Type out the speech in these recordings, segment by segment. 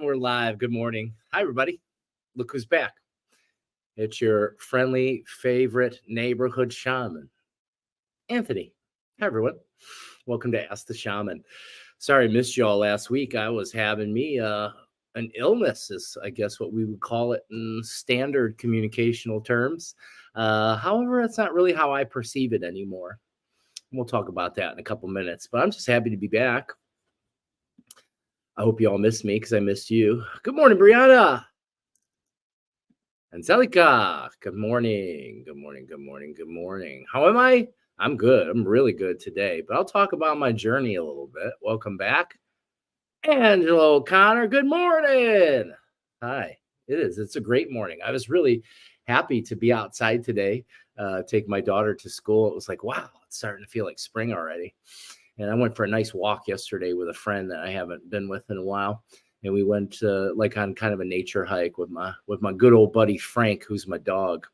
We're live. Good morning. Hi, everybody. Look who's back. It's your friendly favorite neighborhood shaman, Anthony. Hi, everyone. Welcome to Ask the Shaman. Sorry I missed you all last week. I was having me an illness, is I guess what we would call it in standard communicational terms. However, it's not really how I perceive it anymore. We'll talk about that in a couple minutes, but I'm just happy to be back. I hope you all missed me because I missed you. Good morning, Brianna. Angelica, good morning. Good morning. Good morning. Good morning. How am I? I'm good. I'm really good today, but I'll talk about my journey a little bit. Welcome back. Angelo O'Connor, good morning. Hi. It is. It's a great morning. I was really happy to be outside today, take my daughter to school. It was like, wow, it's starting to feel like spring already. And I went for a nice walk yesterday with a friend that I haven't been with in a while. And we went like on kind of a nature hike with my good old buddy, Frank, who's my dog.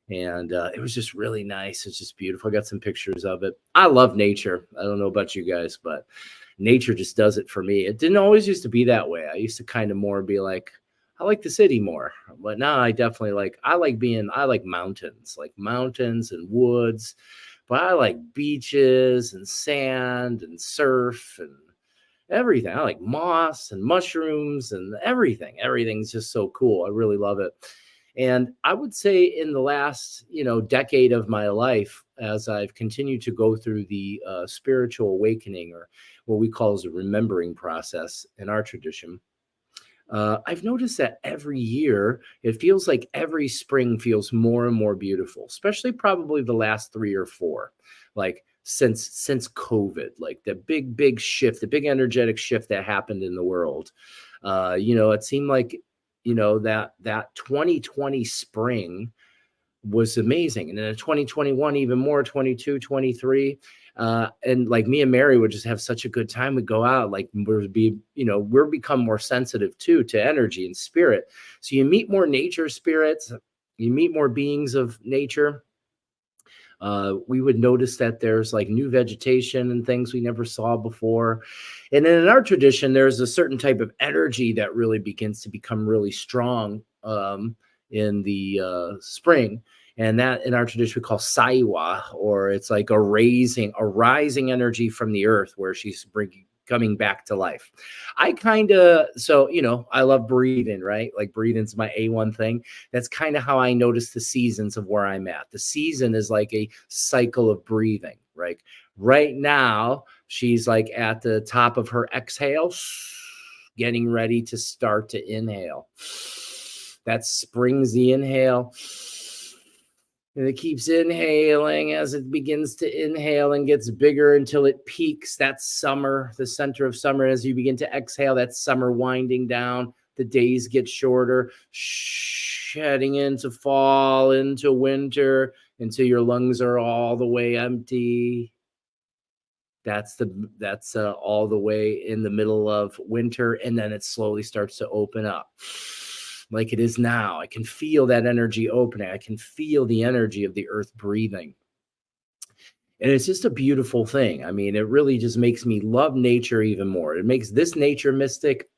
And it was just really nice. It's just beautiful. I got some pictures of it. I love nature. I don't know about you guys, but nature just does it for me. It didn't always used to be that way. I used to kind of more be like, I like the city more. But now I definitely I like mountains and woods. But I like beaches and sand and surf and everything. I like moss and mushrooms and everything. Everything's just so cool. I really love it. And I would say in the last, decade of my life, as I've continued to go through the spiritual awakening, or what we call as a remembering process in our tradition, I've noticed that every year, it feels like every spring feels more and more beautiful, especially probably the last 3 or 4, like since COVID, like the big shift, the big energetic shift that happened in the world. It seemed like, that 2020 spring was amazing. And then in 2021, even more, 22, 23. And like me and Mary would just have such a good time. We'd go out, like we're become more sensitive too to energy and spirit. So you meet more nature spirits, you meet more beings of nature. We would notice that there's like new vegetation and things we never saw before. And then in our tradition, there's a certain type of energy that really begins to become really strong in the spring. And that in our tradition we call Saiwa, or it's like a rising energy from the earth where she's coming back to life. I love breathing, right? Like breathing's my A1 thing. That's kind of how I notice the seasons of where I'm at. The season is like a cycle of breathing, right? Right now, she's like at the top of her exhale, getting ready to start to inhale. That springs the inhale. And it keeps inhaling as it begins to inhale and gets bigger until it peaks. That's summer, the center of summer. As you begin to exhale, that's summer winding down. The days get shorter, heading into fall, into winter, until your lungs are all the way empty. That's all the way in the middle of winter, and then it slowly starts to open up. Like it is now. I can feel that energy opening. I can feel the energy of the earth breathing. And it's just a beautiful thing. I mean, it really just makes me love nature even more. It makes this nature mystic,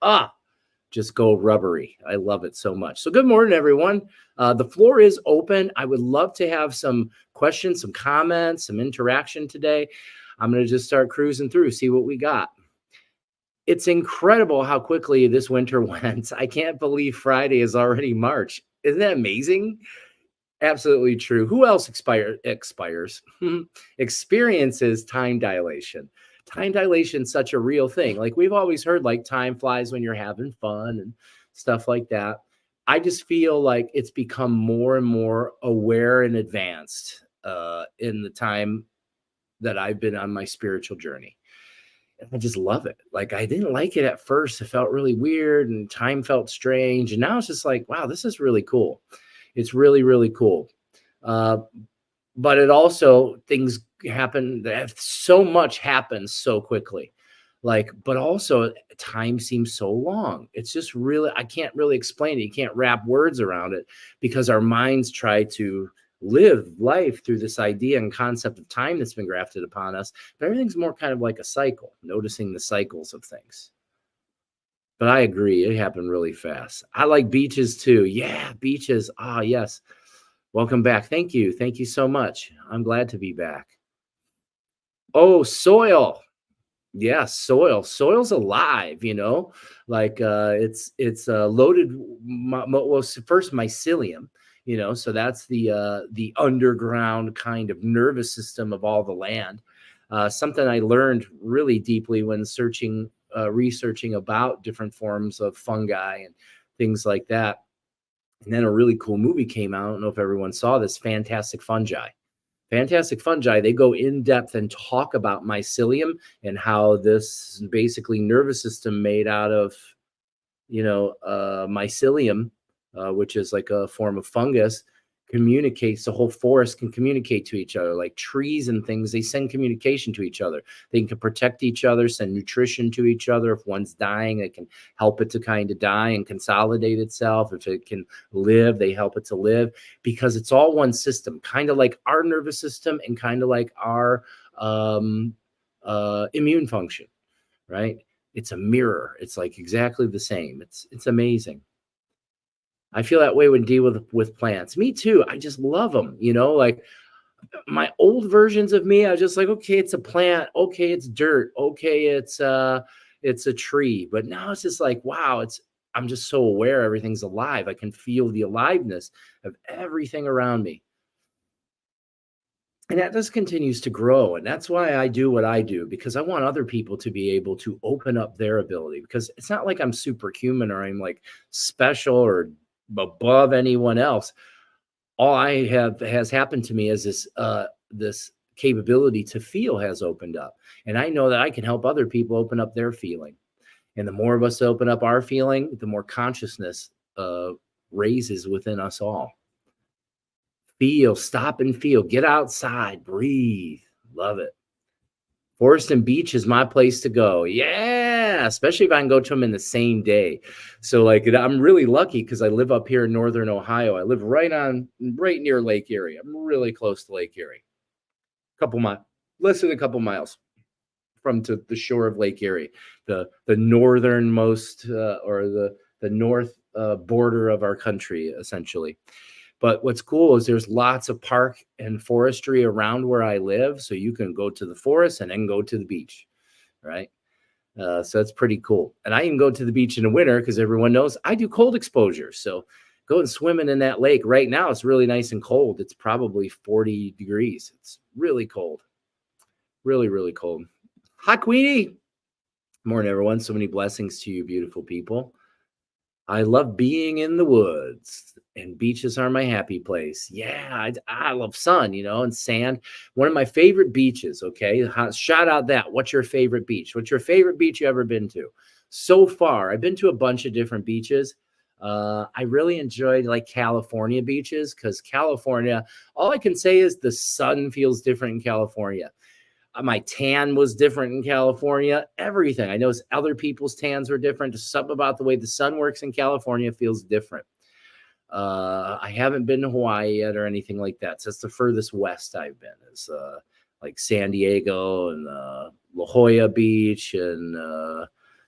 just go rubbery. I love it so much. So good morning, everyone. The floor is open. I would love to have some questions, some comments, some interaction today. I'm going to just start cruising through, see what we got. It's incredible how quickly this winter went. I can't believe Friday is already March. Isn't that amazing? Absolutely true. Who else experiences time dilation? Time dilation is such a real thing. Like we've always heard, like time flies when you're having fun and stuff like that. I just feel like it's become more and more aware and advanced in the time that I've been on my spiritual journey. And I just love it. Like, I didn't like it at first. It felt really weird and time felt strange. And now it's just like, wow, this is really cool. It's really, really cool. Uh, but it also, things happen, that so much happens so quickly. Like, but also time seems so long. It's just really, I can't really explain it. You can't wrap words around it because our minds try to live life through this idea and concept of time that's been grafted upon us. But everything's more kind of like a cycle, noticing the cycles of things. But I agree, it happened really fast. I like beaches too. Yeah, beaches. Ah, yes. Welcome back. Thank you. Thank you so much. I'm glad to be back. Oh, soil. Yeah, soil. Soil's alive, you know, like it's loaded. Well, first mycelium, you know, so that's the underground kind of nervous system of all the land. Something I learned really deeply when researching about different forms of fungi and things like that. And then a really cool movie came out. I don't know if everyone saw this, Fantastic Fungi. Fantastic Fungi, they go in depth and talk about mycelium and how this basically nervous system made out of, mycelium, which is like a form of fungus, communicates. The whole forest can communicate to each other, like trees and things. They send communication to each other. They can protect each other, send nutrition to each other. If one's dying, they can help it to kind of die and consolidate itself. If it can live, they help it to live, because it's all one system, kind of like our nervous system and kind of like our immune function, right? It's a mirror. It's like exactly the same. It's amazing. I feel that way when deal with plants. Me too. I just love them. Like my old versions of me, I was just like, okay, it's a plant. Okay, it's dirt. Okay, it's a tree. But now it's just like, wow, I'm just so aware everything's alive. I can feel the aliveness of everything around me. And that just continues to grow. And that's why I do what I do, because I want other people to be able to open up their ability, because it's not like I'm superhuman or I'm like special or above anyone else. All I have has happened to me is this capability to feel has opened up. And I know that I can help other people open up their feeling. And the more of us open up our feeling, the more consciousness raises within us all. Feel, stop and feel, get outside, breathe. Love it. Forest and beach is my place to go. Yeah, especially if I can go to them in the same day. So like I'm really lucky because I live up here in northern Ohio. I live right near Lake Erie. I'm really close to Lake Erie. Less than a couple miles from to the shore of Lake Erie, the northernmost or the north border of our country, essentially. But what's cool is there's lots of park and forestry around where I live. So you can go to the forest and then go to the beach, right? So it's pretty cool. And I can go to the beach in the winter because everyone knows I do cold exposure. So going swimming in that lake right now, it's really nice and cold. It's probably 40 degrees. It's really cold. Really, really cold. Hi, Queenie. Morning, everyone. So many blessings to you, beautiful people. I love being in the woods, and beaches are my happy place. Yeah, I love sun, and sand. One of my favorite beaches, okay? Shout out that. What's your favorite beach? What's your favorite beach you ever been to? So far, I've been to a bunch of different beaches. I really enjoyed like California beaches because California, all I can say is the sun feels different in California. My tan was different in California. Everything. I know other people's tans were different. Just something about the way the sun works in California feels different. I haven't been to Hawaii yet or anything like that. So it's the furthest west I've been. Is like San Diego and La Jolla Beach and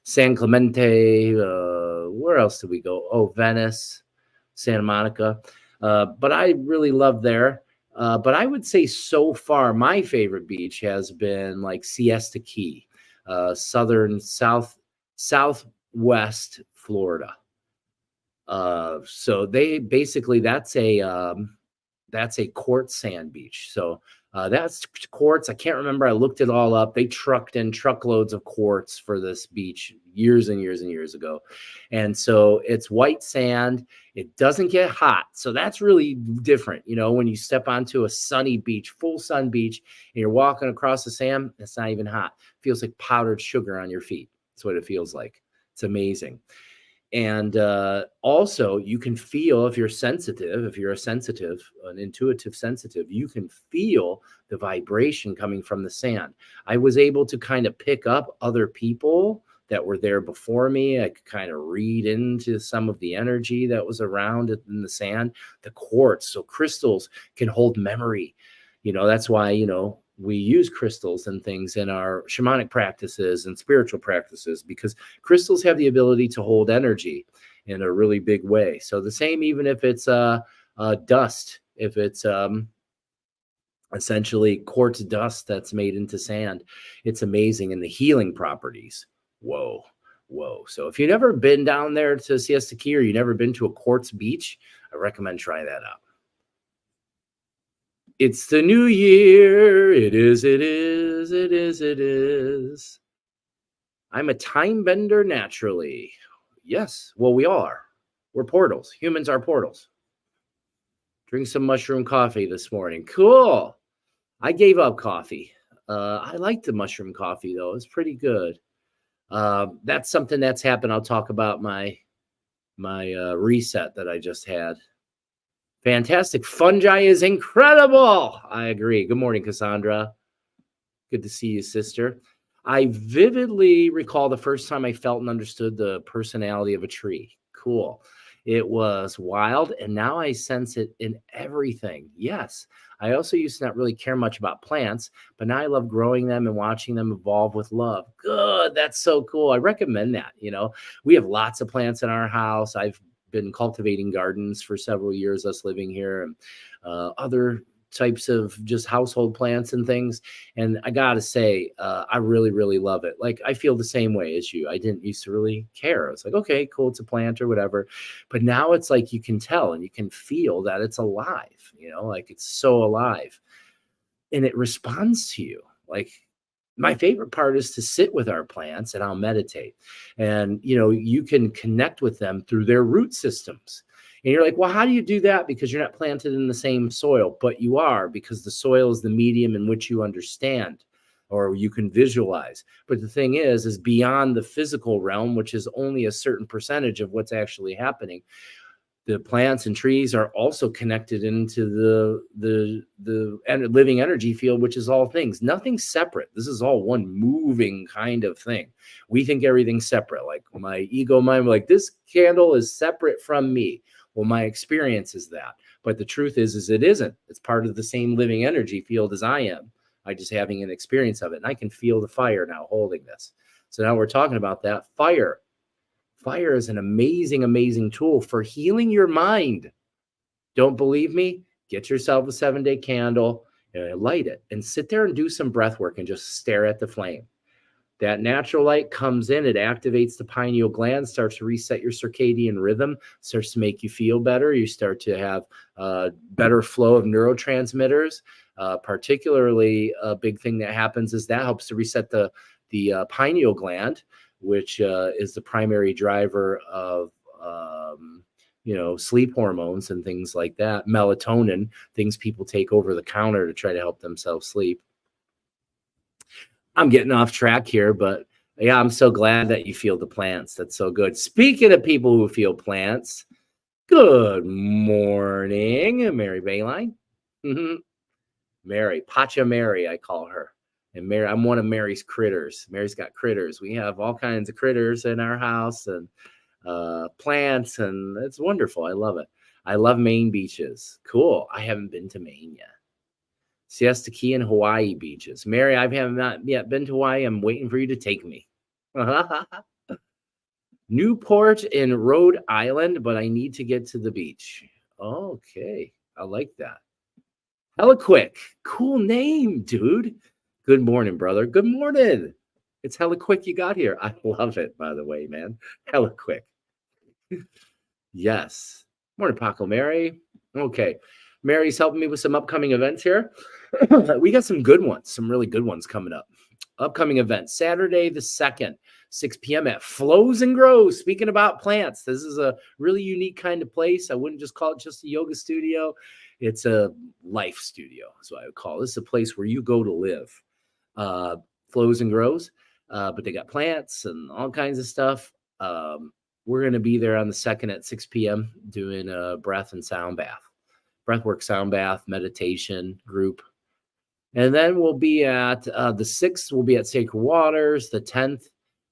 San Clemente. Where else did we go? Oh, Venice, Santa Monica. But I really love there. But I would say so far, my favorite beach has been like Siesta Key, southwest Florida. So they basically that's a quartz sand beach. So That's quartz. I can't remember. I looked it all up. They trucked in truckloads of quartz for this beach years and years and years ago. And so it's white sand. It doesn't get hot. So that's really different. You know, when you step onto a sunny beach, full sun beach, and you're walking across the sand, it's not even hot. It feels like powdered sugar on your feet. That's what it feels like. It's amazing. And also, you can feel, if you're sensitive, if you're a sensitive, an intuitive sensitive, you can feel the vibration coming from the sand. I was able to kind of pick up other people that were there before me. I could kind of read into some of the energy that was around in the sand. The quartz, so crystals can hold memory. You know, that's why, you know, we use crystals and things in our shamanic practices and spiritual practices, because crystals have the ability to hold energy in a really big way. So the same, even if it's dust, if it's essentially quartz dust that's made into sand, it's amazing. And the healing properties. Whoa. So if you've never been down there to Siesta Key, or you've never been to a quartz beach, I recommend trying that out. It's the new year. It is. I'm a time bender naturally. Yes. Well, we all are. We're portals. Humans are portals. Drink some mushroom coffee this morning. Cool. I gave up coffee. I like the mushroom coffee, though. It's pretty good. That's something that's happened. I'll talk about my reset that I just had. Fantastic. Fungi is incredible. I agree. Good morning, Cassandra. Good to see you, sister. I vividly recall the first time I felt and understood the personality of a tree. Cool. It was wild, and now I sense it in everything. Yes. I also used to not really care much about plants, but now I love growing them and watching them evolve with love. Good. That's so cool. I recommend that. You know, we have lots of plants in our house. I've been cultivating gardens for several years, us living here, and other types of just household plants and things. And I gotta say, I really, really love it. Like, I feel the same way as you. I didn't used to really care. It's like, okay, cool, it's a plant or whatever. But now it's like you can tell and you can feel that it's alive, you know, like it's so alive. And it responds to you. Like, my favorite part is to sit with our plants and I'll meditate. And, you know, you can connect with them through their root systems. And you're like, well, how do you do that? Because you're not planted in the same soil, but you are, because the soil is the medium in which you understand or you can visualize. But the thing is beyond the physical realm, which is only a certain percentage of what's actually happening, the plants and trees are also connected into the living energy field, which is all things. Nothing's separate. This is all one moving kind of thing. We think everything's separate. Like my ego mind, like, this candle is separate from me. Well, my experience is that. But the truth is it isn't. It's part of the same living energy field as I am. I just having an experience of it. And I can feel the fire now holding this. So now we're talking about that fire. Fire is an amazing, amazing tool for healing your mind. Don't believe me? Get yourself a 7-day candle, light it, and sit there and do some breath work and just stare at the flame. That natural light comes in, it activates the pineal gland, starts to reset your circadian rhythm, starts to make you feel better. You start to have a better flow of neurotransmitters. Particularly, a big thing that happens is that helps to reset the pineal gland, which is the primary driver of, sleep hormones and things like that. Melatonin, things people take over the counter to try to help themselves sleep. I'm getting off track here, but yeah, I'm so glad that you feel the plants. That's so good. Speaking of people who feel plants, good morning, Mary Bayline. Mary, Pacha Mary, I call her. And Mary, I'm one of Mary's critters. Mary's got critters. We have all kinds of critters in our house and plants, and it's wonderful. I love it. I love Maine beaches. Cool. I haven't been to Maine yet. Siesta Key and Hawaii beaches. Mary, I have not yet been to Hawaii. I'm waiting for you to take me. Newport in Rhode Island, but I need to get to the beach. Okay. I like that. Hella Quick. Cool name, dude. Good morning, brother. Good morning. It's hella quick you got here. I love it, by the way, man. Hella quick. Yes. Morning, Paqo Mary. Okay. Mary's helping me with some upcoming events here. We got some good ones, some really good ones coming up. Upcoming events, Saturday the 2nd, 6 p.m. at Flows and Grows. Speaking about plants, this is a really unique kind of place. I wouldn't just call it just a yoga studio. It's a life studio, is what I would call it. This is a place where you go to live. Flows and Grows, but they got plants and all kinds of stuff. We're going to be there on the 2nd at 6 p.m. doing a breath and sound bath, breathwork sound bath, meditation group. And then we'll be at the 6th, we'll be at Sacred Waters. The 10th,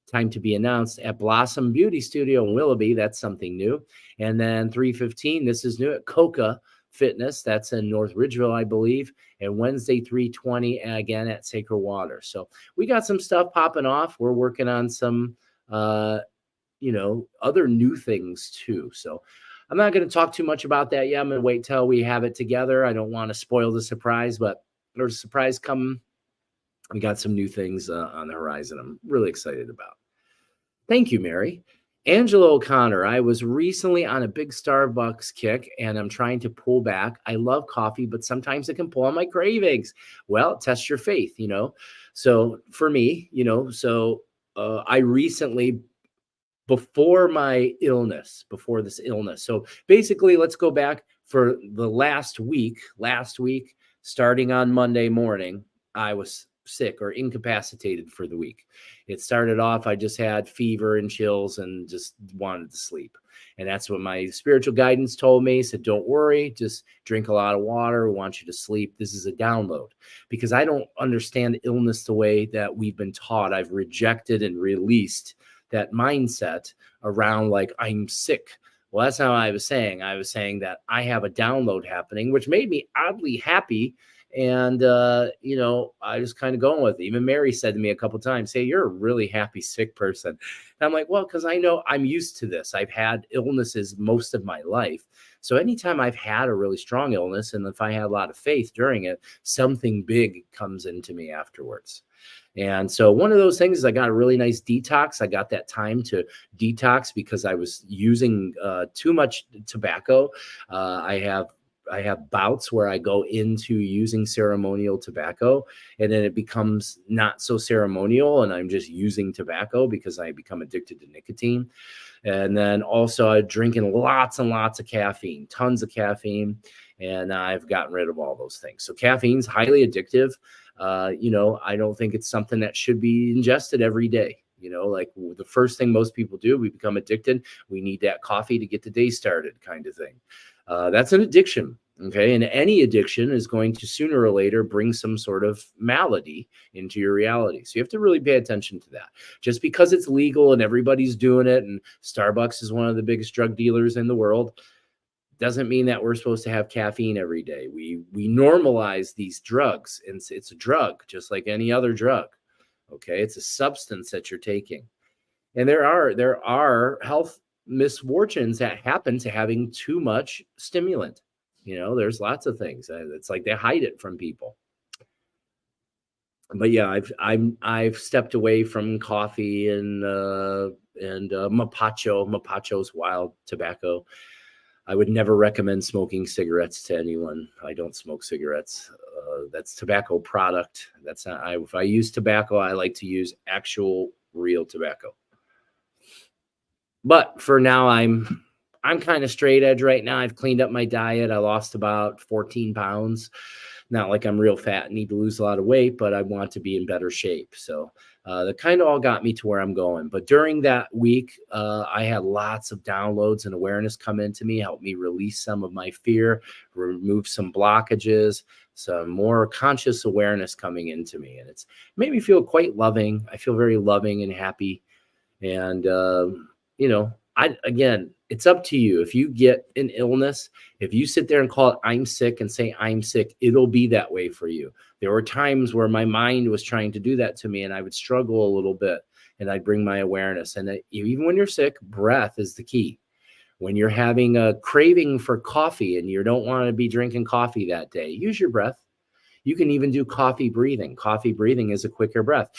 time to be announced, at Blossom Beauty Studio in Willoughby. That's something new. And then 3:15, this is new, at Coca Fitness. That's in North Ridgeville, I believe. And Wednesday, 3:20, again at Sacred Waters. So we got some stuff popping off. We're working on some, other new things too. So I'm not going to talk too much about that yet. I'm going to wait till we have it together. I don't want to spoil the surprise, but there's a surprise coming. We got some new things on the horizon I'm really excited about. Thank you, Mary. Angela O'Connor, I was recently on a big Starbucks kick and I'm trying to pull back. I love coffee, but sometimes it can pull on my cravings. Well, test your faith, So for me, I recently, before this illness. So basically, let's go back for the last week, starting on Monday morning, I was sick or incapacitated for the week. It started off, I just had fever and chills and just wanted to sleep. And that's what my spiritual guidance told me. He said, don't worry, just drink a lot of water. We want you to sleep. This is a download, because I don't understand illness the way that we've been taught. I've rejected and released that mindset around like I'm sick. Well, that's not what I was saying. I was saying that I have a download happening, which made me oddly happy. And, I was kind of going with it. Even Mary said to me a couple of times, hey, you're a really happy, sick person. And I'm like, well, because I know I'm used to this. I've had illnesses most of my life. So anytime I've had a really strong illness, and if I had a lot of faith during it, something big comes into me afterwards. And so one of those things is I got a really nice detox. I got that time to detox because I was using too much tobacco. I have bouts where I go into using ceremonial tobacco, and then it becomes not so ceremonial, and I'm just using tobacco because I become addicted to nicotine. And then also I'm drinking lots and lots of caffeine, tons of caffeine, and I've gotten rid of all those things. So caffeine's highly addictive. I don't think it's something that should be ingested every day. Like the first thing most people do, we become addicted. We need that coffee to get the day started, kind of thing. That's an addiction. Okay. And any addiction is going to sooner or later bring some sort of malady into your reality. So you have to really pay attention to that. Just because it's legal and everybody's doing it, and Starbucks is one of the biggest drug dealers in the world, doesn't mean that we're supposed to have caffeine every day. We normalize these drugs, and it's a drug just like any other drug. Okay. It's a substance that you're taking. And there are health misfortunes that happen to having too much stimulant. There's lots of things. It's like they hide it from people. But yeah, I've stepped away from coffee and mapacho. Mapacho's wild tobacco. I would never recommend smoking cigarettes to anyone. I don't smoke cigarettes. That's tobacco product. That's not. If I use tobacco, I like to use actual real tobacco. But for now, I'm kind of straight edge right now. I've cleaned up my diet. I lost about 14 pounds. Not like I'm real fat and need to lose a lot of weight, but I want to be in better shape. So that kind of all got me to where I'm going. But during that week, I had lots of downloads and awareness come into me, help me release some of my fear, remove some blockages, some more conscious awareness coming into me. And it's made me feel quite loving. I feel very loving and happy. And, again, it's up to you. If you get an illness, if you sit there and call it, I'm sick, and say, I'm sick, it'll be that way for you. There were times where my mind was trying to do that to me, and I would struggle a little bit, and I'd bring my awareness. And even when you're sick, breath is the key. When you're having a craving for coffee and you don't want to be drinking coffee that day, use your breath. You can even do coffee breathing. Coffee breathing is a quicker breath.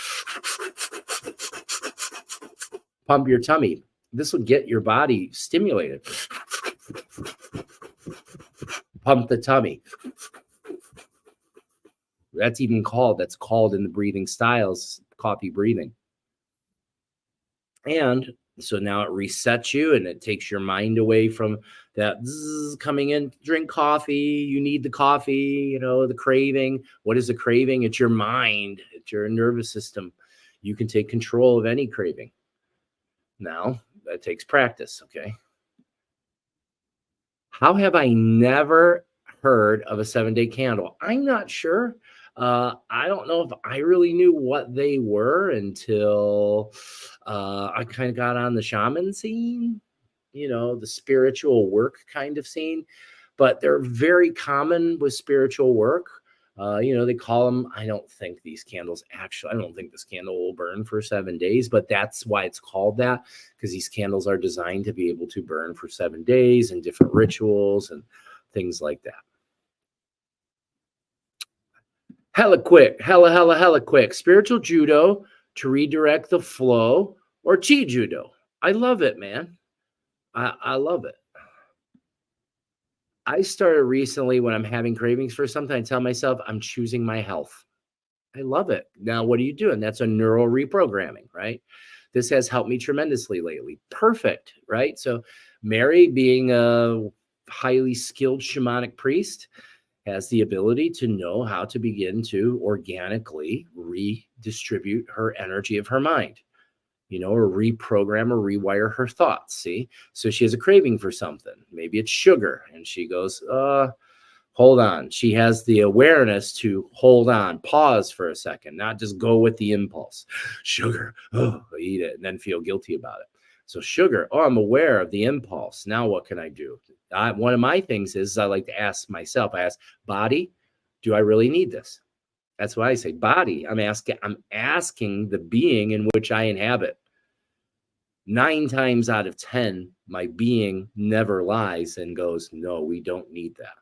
Pump your tummy. This will get your body stimulated. Pump the tummy. That's called in the breathing styles, coffee breathing. And so now it resets you and it takes your mind away from that coming in. Drink coffee. You need the coffee, the craving. What is the craving? It's your mind. It's your nervous system. You can take control of any craving. Now, that takes practice, okay? How have I never heard of a 7-day candle? I'm not sure. I don't know if I really knew what they were until I kind of got on the shaman scene, the spiritual work kind of scene. But they're very common with spiritual work. They call them, I don't think this candle will burn for 7 days, but that's why it's called that, because these candles are designed to be able to burn for 7 days and different rituals and things like that. Hella quick. Spiritual judo to redirect the flow, or chi judo. I love it, man. I love it. I started recently when I'm having cravings for something, I tell myself I'm choosing my health. I love it. Now, what are you doing? That's a neuro reprogramming, right? This has helped me tremendously lately. Perfect, right? So Mary, being a highly skilled shamanic priest, has the ability to know how to begin to organically redistribute her energy of her mind, or reprogram or rewire her thoughts. See, so she has a craving for something. Maybe it's sugar. And she goes, hold on. She has the awareness to hold on, pause for a second, not just go with the impulse. Sugar, eat it, and then feel guilty about it. So sugar, I'm aware of the impulse. Now what can I do? One of my things is I like to ask myself, body, do I really need this? That's why I say body. I'm asking the being in which I inhabit. 9 times out of 10, my being never lies and goes, no, we don't need that.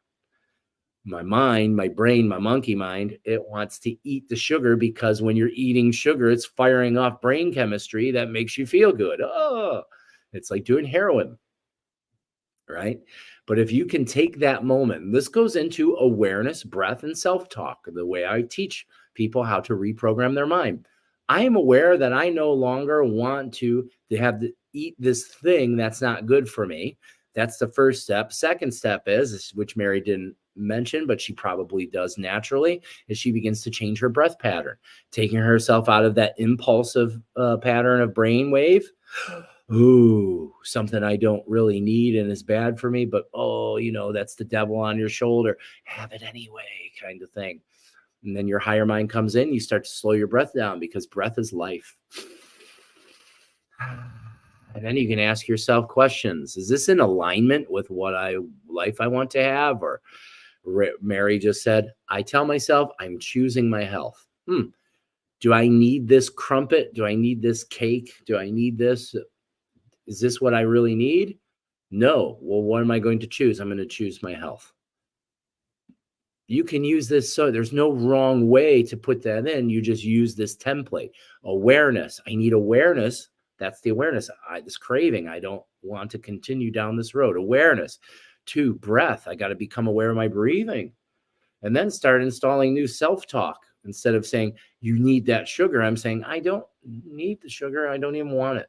My mind, my brain, my monkey mind, it wants to eat the sugar, because when you're eating sugar, it's firing off brain chemistry that makes you feel good. It's like doing heroin, right? But if you can take that moment, this goes into awareness, breath, and self-talk, the way I teach people how to reprogram their mind. I am aware that I no longer want to eat this thing that's not good for me. That's the first step. Second step is, which Mary didn't mention, but she probably does naturally, is she begins to change her breath pattern, taking herself out of that impulsive pattern of brainwave. Ooh, something I don't really need and is bad for me, but that's the devil on your shoulder. Have it anyway, kind of thing. And then your higher mind comes in, you start to slow your breath down, because breath is life. And then you can ask yourself questions. Is this in alignment with what life I want to have? Or Mary just said, I tell myself I'm choosing my health. Do I need this crumpet? Do I need this cake? Do I need this? Is this what I really need? No. Well, what am I going to choose? I'm going to choose my health. You can use this. So there's no wrong way to put that in. You just use this template. Awareness. I need awareness. That's the awareness. This craving. I don't want to continue down this road. Awareness. 2, breath. I got to become aware of my breathing. And then start installing new self-talk. Instead of saying, you need that sugar, I'm saying, I don't need the sugar. I don't even want it.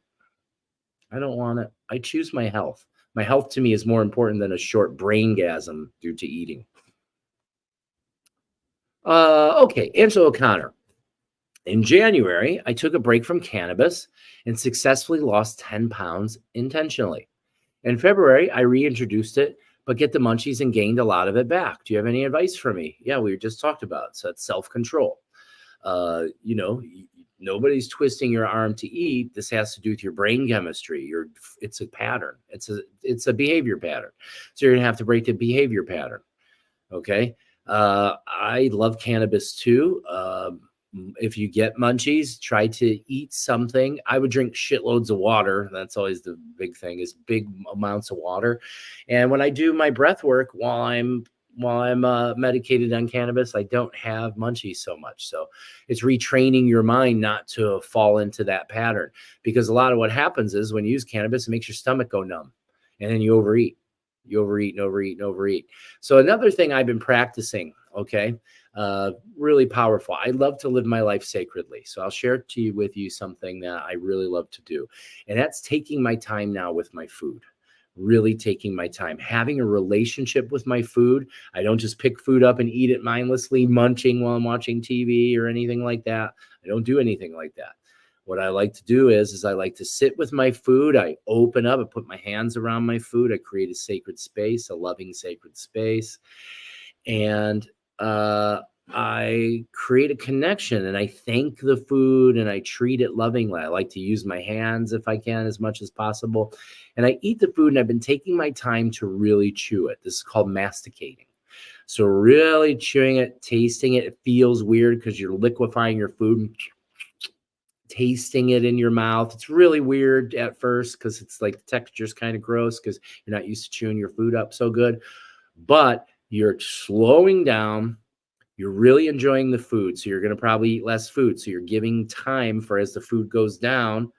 I don't want it. I choose my health. My health to me is more important than a short braingasm due to eating. Okay, Angela O'Connor. In January, I took a break from cannabis and successfully lost 10 pounds intentionally. In February, I reintroduced it, but get the munchies and gained a lot of it back. Do you have any advice for me? Yeah, we just talked about it. So it's self-control. Nobody's twisting your arm to eat. This has to do with your brain chemistry. It's a pattern. It's a behavior pattern. So you're gonna have to break the behavior pattern. Okay. I love cannabis too. If you get munchies, try to eat something. I would drink shitloads of water. That's always the big thing, is big amounts of water. And when I do my breath work while I'm medicated on cannabis, I don't have munchies so much. So it's retraining your mind not to fall into that pattern, because a lot of what happens is when you use cannabis, it makes your stomach go numb, and then you overeat. You overeat and overeat and overeat. So another thing I've been practicing Okay. Really powerful. I love to live my life sacredly. So I'll share with you something that I really love to do. And that's taking my time now with my food. Really taking my time, having a relationship with my food. I don't just pick food up and eat it mindlessly, munching while I'm watching TV or anything like that. I don't do anything like that. What I like to do is I like to sit with my food. I open up, I put my hands around my food. I create a sacred space, a loving sacred space. And I create a connection, and I thank the food, and I treat it lovingly. I like to use my hands if I can as much as possible. And I eat the food, and I've been taking my time to really chew it. This is called masticating. So really chewing it, tasting it. It feels weird because you're liquefying your food and tasting it in your mouth. It's really weird at first because it's like the texture's kind of gross because you're not used to chewing your food up so good. But you're slowing down. You're really enjoying the food. So you're going to probably eat less food. So you're giving time for, as the food goes down,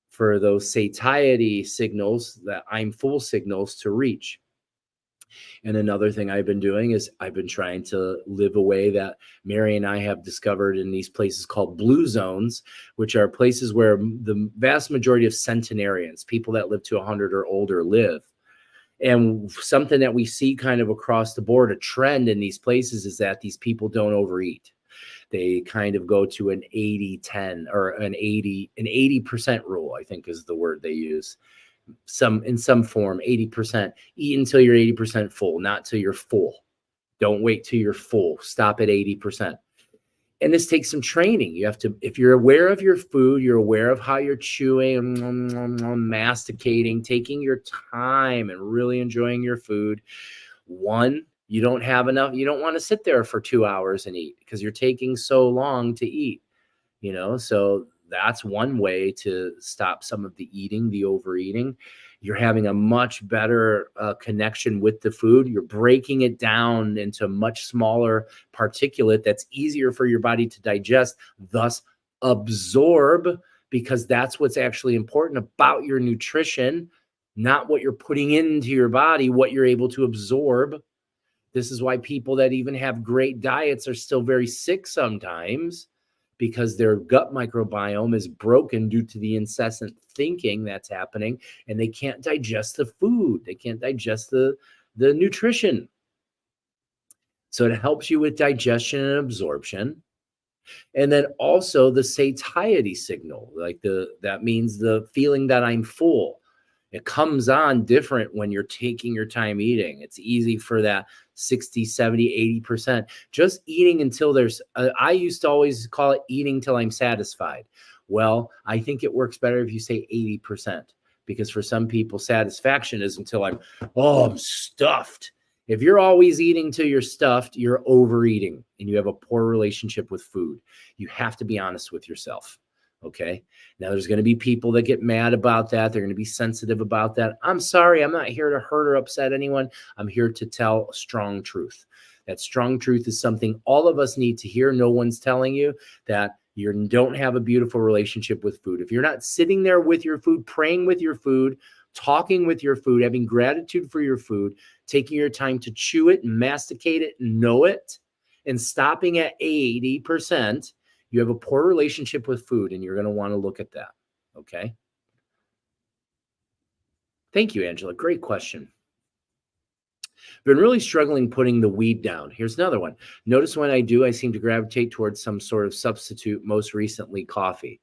for those satiety signals, that I'm full signals, to reach. And another thing I've been doing is I've been trying to live a way that Mary and I have discovered in these places called blue zones, which are places where the vast majority of centenarians, people that live to 100 or older, live. And something that we see kind of across the board, a trend in these places, is that these people don't overeat. They kind of go to an 80-10 or an 80% rule, I think is the word they use. In some form, 80%. Eat until you're 80% full, not till you're full. Don't wait till you're full. Stop at 80%. And this takes some training. You have to, if you're aware of your food, you're aware of how you're chewing, masticating, taking your time and really enjoying your food. One, you don't have enough. You don't want to sit there for 2 hours and eat because you're taking so long to eat, so that's one way to stop some of the eating, the overeating. You're having a much better connection with the food. You're breaking it down into much smaller particulate that's easier for your body to digest, thus absorb, because that's what's actually important about your nutrition, not what you're putting into your body, what you're able to absorb. This is why people that even have great diets are still very sick sometimes, because their gut microbiome is broken due to the incessant thinking that's happening, and they can't digest the food. They can't digest the nutrition. So it helps you with digestion and absorption. And then also the satiety signal, that means the feeling that I'm full. It comes on different when you're taking your time eating. It's easy for that 60, 70, 80%. Just eating until there's, I used to always call it eating till I'm satisfied. Well, I think it works better if you say 80%, because for some people, satisfaction is until I'm stuffed. If you're always eating till you're stuffed, you're overeating and you have a poor relationship with food. You have to be honest with yourself. Okay. Now there's going to be people that get mad about that. They're going to be sensitive about that. I'm sorry. I'm not here to hurt or upset anyone. I'm here to tell strong truth. That strong truth is something all of us need to hear. No one's telling you that you don't have a beautiful relationship with food. If you're not sitting there with your food, praying with your food, talking with your food, having gratitude for your food, taking your time to chew it and masticate it and know it, and stopping at 80%, you have a poor relationship with food, and you're going to want to look at that. Okay. Thank you, Angela. Great question. Been really struggling putting the weed down. Here's another one. Notice when I do, I seem to gravitate towards some sort of substitute, most recently coffee.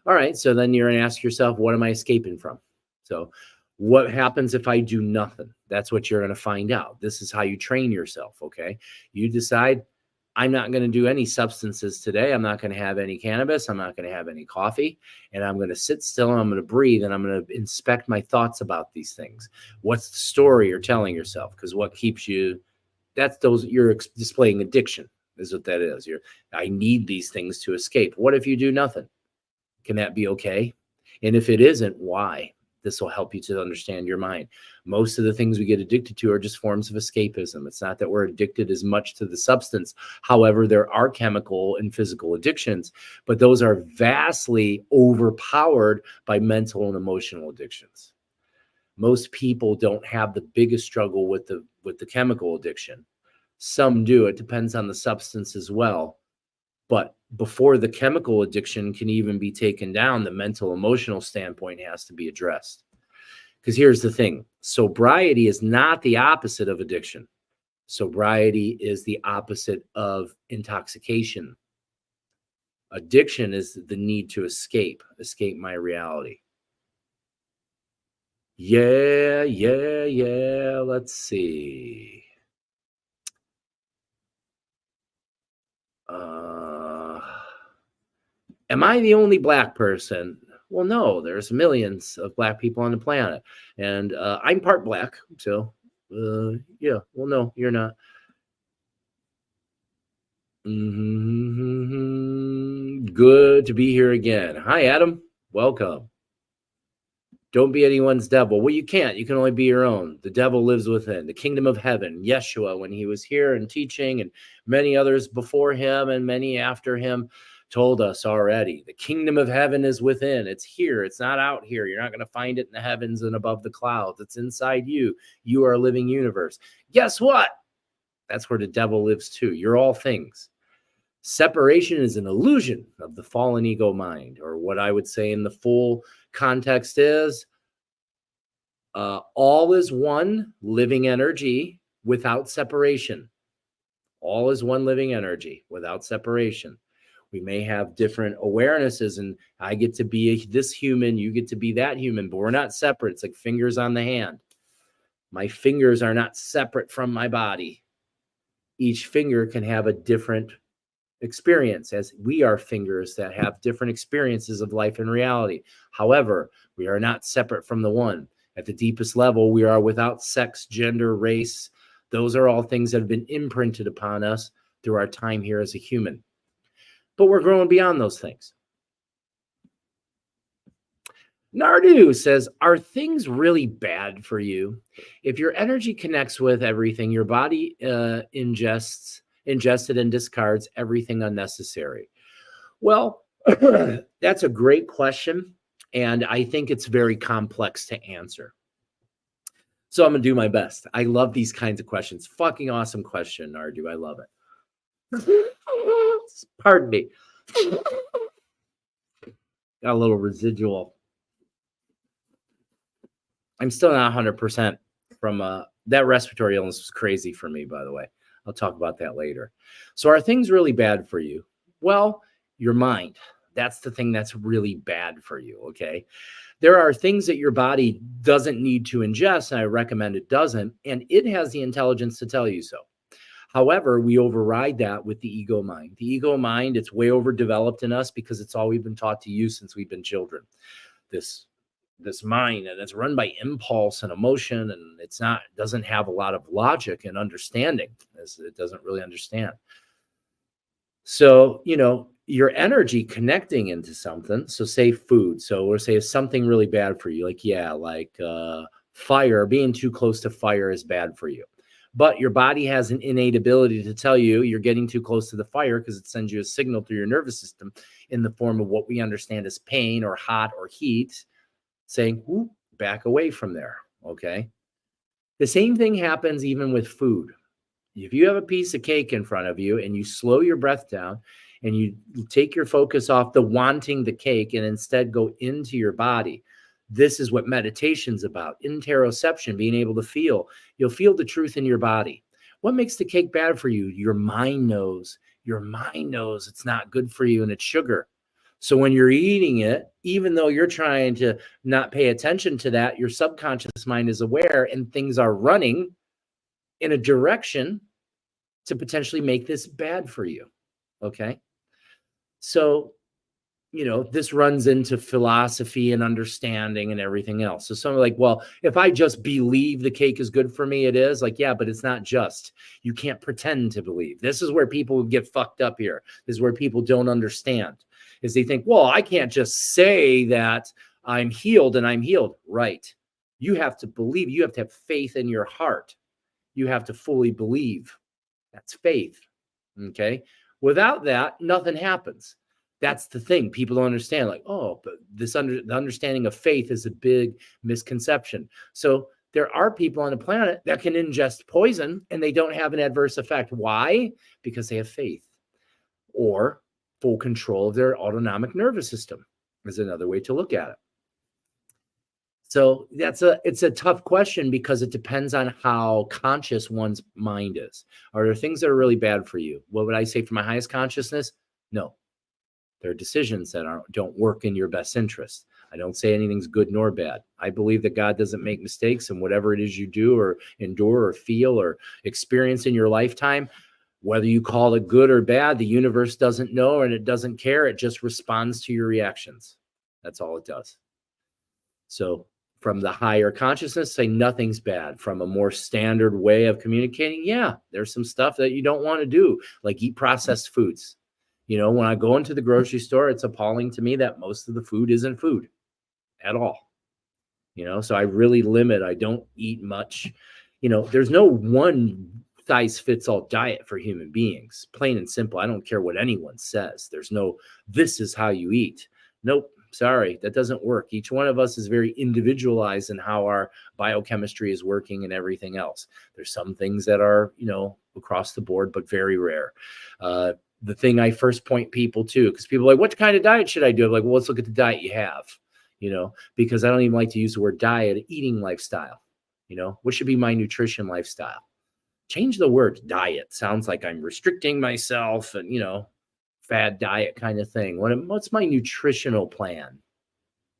All right. So then you're going to ask yourself, what am I escaping from? So what happens if I do nothing? That's what you're going to find out. This is how you train yourself. Okay. You decide, I'm not going to do any substances today. I'm not going to have any cannabis. I'm not going to have any coffee. And I'm going to sit still, and I'm going to breathe, and I'm going to inspect my thoughts about these things. What's the story you're telling yourself? Because what keeps you, you're displaying addiction is what that is. I need these things to escape. What if you do nothing? Can that be okay? And if it isn't, why? This will help you to understand your mind. Most of the things we get addicted to are just forms of escapism. It's not that we're addicted as much to the substance. However, there are chemical and physical addictions, but those are vastly overpowered by mental and emotional addictions. Most people don't have the biggest struggle with the chemical addiction. Some do. It depends on the substance as well. But before the chemical addiction can even be taken down, the mental, emotional standpoint has to be addressed. Because here's the thing. Sobriety is not the opposite of addiction. Sobriety is the opposite of intoxication. Addiction is the need to escape my reality. Yeah. Let's see. Am I the only Black person? Well, no, there's millions of Black people on the planet. And I'm part Black. So, yeah, well, no, you're not. Good to be here again. Hi, Adam. Welcome. Don't be anyone's devil. Well, you can't. You can only be your own. The devil lives within. The kingdom of heaven, Yeshua, when he was here and teaching, and many others before him and many after him, told us already. The kingdom of heaven is within. It's here. It's not out here. You're not going to find it in the heavens and above the clouds. It's inside you. You are a living universe. Guess what? That's where the devil lives too. You're all things. Separation is an illusion of the fallen ego mind, or what I would say in the full context is all is one living energy without separation. All is one living energy without separation. We may have different awarenesses, and I get to be this human, you get to be that human, but we're not separate. It's like fingers on the hand. My fingers are not separate from my body. Each finger can have a different experience, as we are fingers that have different experiences of life and reality. However, we are not separate from the one. At the deepest level, we are without sex, gender, race. Those are all things that have been imprinted upon us through our time here as a human. But we're growing beyond those things. Nardu says, are things really bad for you? If your energy connects with everything, your body ingested and discards everything unnecessary. Well, that's a great question, and I think it's very complex to answer. So I'm going to do my best. I love these kinds of questions. Fucking awesome question, Nardu. I love it. Pardon me. Got a little residual. I'm still not 100% from that respiratory illness was crazy for me, by the way. I'll talk about that later. So are things really bad for you? Well, your mind. That's the thing that's really bad for you, okay? There are things that your body doesn't need to ingest, and I recommend it doesn't, and it has the intelligence to tell you so. However, we override that with the ego mind. The ego mind, it's way overdeveloped in us because it's all we've been taught to use since we've been children. This mind, and it's run by impulse and emotion, and doesn't have a lot of logic and understanding, as it doesn't really understand. So, your energy connecting into something, so say food, or say if something really bad for you, like fire, being too close to fire is bad for you. But your body has an innate ability to tell you you're getting too close to the fire because it sends you a signal through your nervous system in the form of what we understand as pain or hot or heat, saying, ooh, back away from there, okay? The same thing happens even with food. If you have a piece of cake in front of you and you slow your breath down and you take your focus off the wanting the cake and instead go into your body, this is what meditation's about. Interoception, being able to feel. You'll feel the truth in your body. What makes the cake bad for you? Your mind knows. Your mind knows it's not good for you and it's sugar. So when you're eating it, even though you're trying to not pay attention to that, your subconscious mind is aware and things are running in a direction to potentially make this bad for you. Okay. So, this runs into philosophy and understanding and everything else. So someone like, well, if I just believe the cake is good for me, it is like, yeah, but it's not just, you can't pretend to believe. This is where people get fucked up here. This is where people don't understand, is they think, well, I can't just say that I'm healed and I'm healed. Right. You have to believe, you have to have faith in your heart. You have to fully believe. That's faith. Okay. Without that, nothing happens. That's the thing. People don't understand, like, oh, but the understanding of faith is a big misconception. So there are people on the planet that can ingest poison and they don't have an adverse effect. Why? Because they have faith or full control of their autonomic nervous system is another way to look at it. So it's a tough question because it depends on how conscious one's mind is. Are there things that are really bad for you? What would I say for my highest consciousness? No. There are decisions that don't work in your best interest. I don't say anything's good nor bad. I believe that God doesn't make mistakes, and whatever it is you do or endure or feel or experience in your lifetime, whether you call it good or bad, the universe doesn't know and it doesn't care. It just responds to your reactions. That's all it does. So from the higher consciousness, say nothing's bad. From a more standard way of communicating, yeah, there's some stuff that you don't want to do, like eat processed foods. You know, when I go into the grocery store, it's appalling to me that most of the food isn't food at all. You know, so I really limit. I don't eat much. You know, there's no one size fits all diet for human beings, plain and simple. I don't care what anyone says. There's no, this is how you eat. Nope. Sorry, that doesn't work. Each one of us is very individualized in how our biochemistry is working and everything else. There's some things that are, you know, across the board, but very rare. The thing I first point people to, because people are like, what kind of diet should I do? I'm like, well, let's look at the diet you have, you know, because I don't even like to use the word diet, eating lifestyle. You know, what should be my nutrition lifestyle? Change the word diet. Sounds like I'm restricting myself and, you know, fad diet kind of thing. What's my nutritional plan?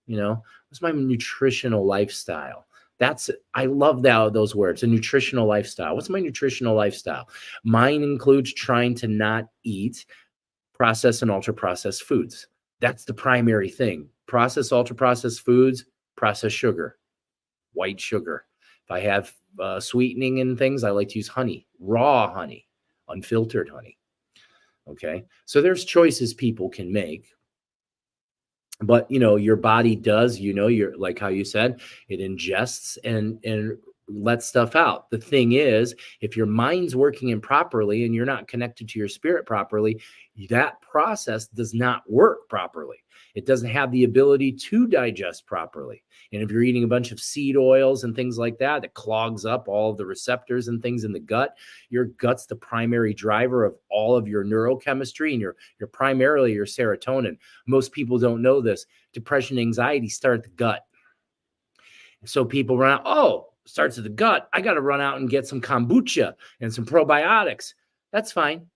You know, what's my nutritional lifestyle? I love those words, a nutritional lifestyle. What's my nutritional lifestyle? Mine includes trying to not eat processed and ultra processed foods. That's the primary thing. Processed, ultra processed foods, processed sugar, white sugar. If I have sweetening and things, I like to use honey, raw honey, unfiltered honey. Okay. So there's choices people can make. But, you know, your body does, you know, you're like how you said, it ingests and lets stuff out. The thing is, if your mind's working improperly and you're not connected to your spirit properly, that process does not work properly. It doesn't have the ability to digest properly. And if you're eating a bunch of seed oils and things like that, it clogs up all of the receptors and things in the gut. Your gut's the primary driver of all of your neurochemistry and your primarily your serotonin. Most people don't know this. Depression, anxiety start at the gut. So people run out, oh, starts at the gut. I got to run out and get some kombucha and some probiotics. That's fine.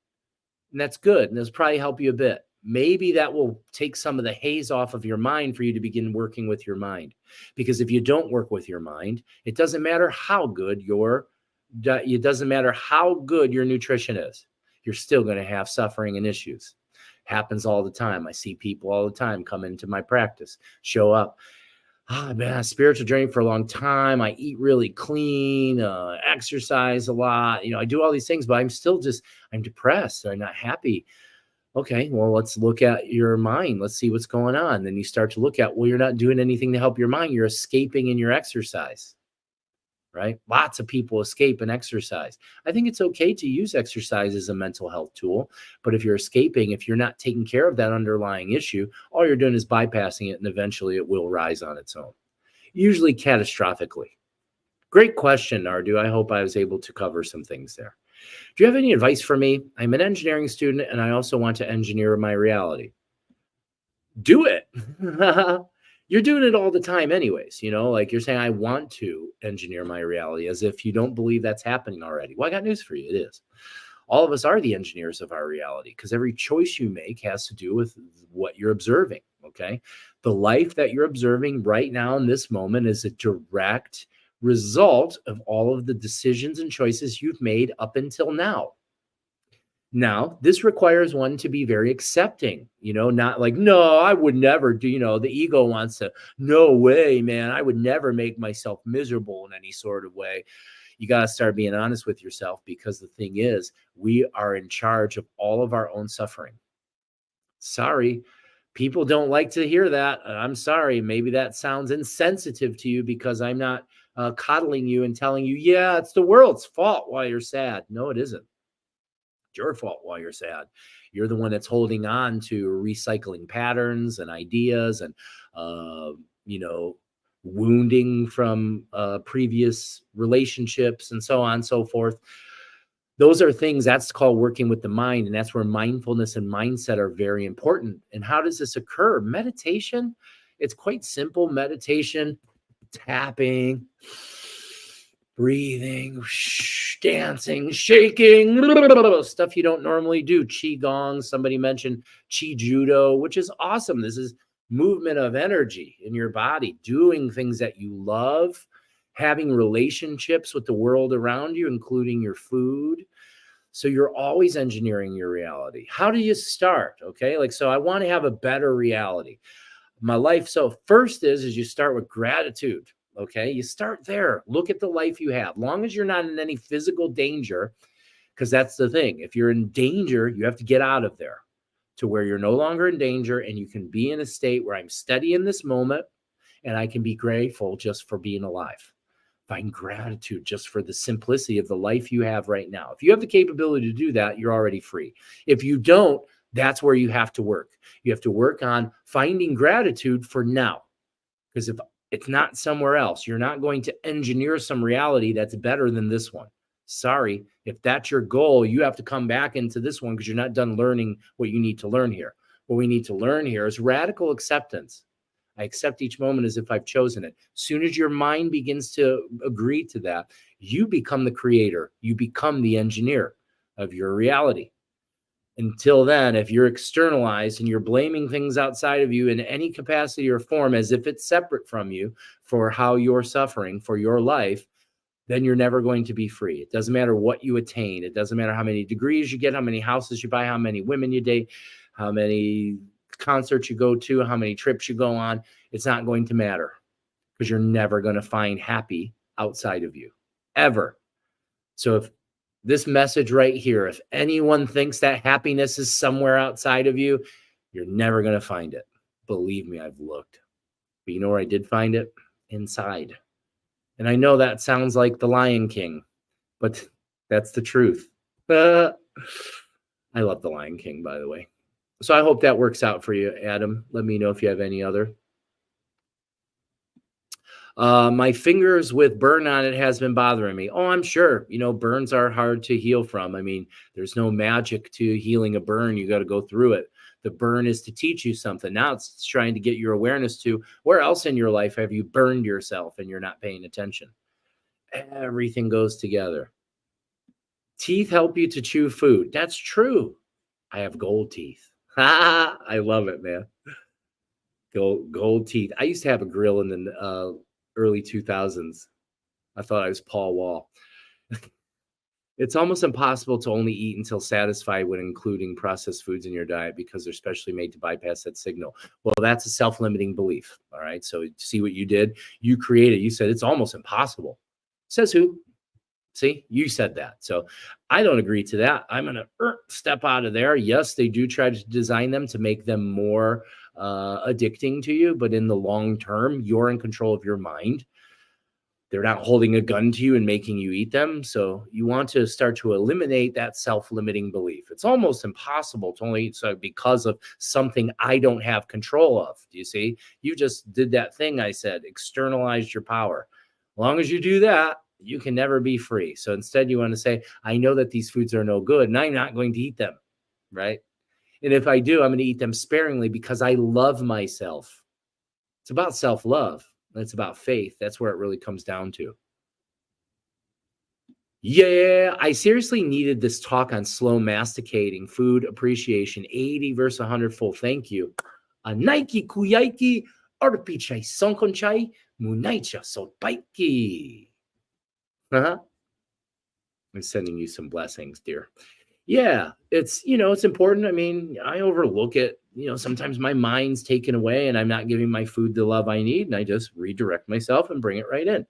And that's good. And this probably help you a bit. Maybe that will take some of the haze off of your mind for you to begin working with your mind. Because if you don't work with your mind, it doesn't matter how good your nutrition is. You're still going to have suffering and issues. Happens all the time. I see people all the time come into my practice, show up. I've been on a spiritual journey for a long time. I eat really clean, exercise a lot. You know, I do all these things, but I'm depressed. I'm not happy. Okay, well, let's look at your mind. Let's see what's going on. Then you start to look at, well, you're not doing anything to help your mind. You're escaping in your exercise, right? Lots of people escape and exercise. I think it's okay to use exercise as a mental health tool. But if you're escaping, if you're not taking care of that underlying issue, all you're doing is bypassing it, and eventually it will rise on its own, usually catastrophically. Great question, Nardu. I hope I was able to cover some things there. Do you have any advice for me? I'm an engineering student and I also want to engineer my reality. Do it. You're doing it all the time anyways, you know, like you're saying, I want to engineer my reality, as if you don't believe that's happening already. Well, I got news for you. It is. All of us are the engineers of our reality, because every choice you make has to do with what you're observing. Okay. The life that you're observing right now in this moment is a direct result of all of the decisions and choices you've made up until now. Now, this requires one to be very accepting, you know, not like, no, I would never do, you know, the ego wants to, no way, man, I would never make myself miserable in any sort of way. You got to start being honest with yourself, because the thing is, we are in charge of all of our own suffering. Sorry, people don't like to hear that. I'm sorry. Maybe that sounds insensitive to you because I'm not coddling you and telling you, yeah, it's the world's fault why you're sad. No, it isn't. It's your fault while you're sad. You're the one that's holding on to recycling patterns and ideas and, you know, wounding from previous relationships and so on and so forth. Those are things that's called working with the mind. And that's where mindfulness and mindset are very important. And how does this occur? Meditation, it's quite simple. Meditation, tapping, breathing, dancing, shaking, stuff you don't normally do. Qigong, somebody mentioned Qi Judo, which is awesome. This is movement of energy in your body, doing things that you love, having relationships with the world around you, including your food. So you're always engineering your reality. How do you start? Okay. Like, so I want to have a better reality. My life. So first is you start with gratitude. Okay. You start there. Look at the life you have. Long as you're not in any physical danger, because that's the thing. If you're in danger, you have to get out of there to where you're no longer in danger and you can be in a state where I'm steady in this moment and I can be grateful just for being alive. Find gratitude just for the simplicity of the life you have right now. If you have the capability to do that, you're already free. If you don't, that's where you have to work. You have to work on finding gratitude for now. Because if it's not somewhere else, you're not going to engineer some reality that's better than this one. Sorry, if that's your goal, you have to come back into this one because you're not done learning what you need to learn here. What we need to learn here is radical acceptance. I accept each moment as if I've chosen it. As soon as your mind begins to agree to that, you become the creator. You become the engineer of your reality. Until then, if you're externalized and you're blaming things outside of you in any capacity or form as if it's separate from you for how you're suffering, for your life, then you're never going to be free. It doesn't matter what you attain. It doesn't matter how many degrees you get, how many houses you buy, how many women you date, how many concerts you go to, how many trips you go on. It's not going to matter because you're never going to find happy outside of you, ever. So if this message right here, if anyone thinks that happiness is somewhere outside of you, you're never going to find it. Believe me, I've looked. But you know where I did find it? Inside. And I know that sounds like the Lion King, but that's the truth. I love the Lion King, by the way. So I hope that works out for you, Adam. Let me know if you have any other. My fingers with burn on it has been bothering me. Oh, I'm sure. You know, burns are hard to heal from. I mean, there's no magic to healing a burn. You got to go through it. The burn is to teach you something. Now it's trying to get your awareness to where else in your life have you burned yourself and you're not paying attention. Everything goes together. Teeth help you to chew food. That's true. I have gold teeth. I love it, man. Gold teeth. I used to have a grill in the early 2000s. I thought I was Paul Wall. It's almost impossible to only eat until satisfied when including processed foods in your diet because they're specially made to bypass that signal. Well, that's a self-limiting belief. All right. So see what you did? You created, you said it's almost impossible. Says who? See, you said that. So I don't agree to that. I'm going to step out of there. Yes, they do try to design them to make them more addicting to you, but in the long term, you're in control of your mind. They're not holding a gun to you and making you eat them. So you want to start to eliminate that self-limiting belief. It's almost impossible to only eat so because of something I don't have control of. Do you see? You just did that thing I said, externalized your power. As long as you do that, you can never be free. So instead you want to say, I know that these foods are no good and I'm not going to eat them, right? And if I do, I'm going to eat them sparingly because I love myself. It's about self-love. It's about faith. That's where it really comes down to. Yeah, I seriously needed this talk on slow masticating, food appreciation, 80 versus 100 full. Thank you. Nike kuyaiki arpichai sonkonchai munaicha sopaiki. I'm sending you some blessings, dear. Yeah, it's, it's important. I mean, I overlook it. Sometimes my mind's taken away and I'm not giving my food the love I need. And I just redirect myself and bring it right in.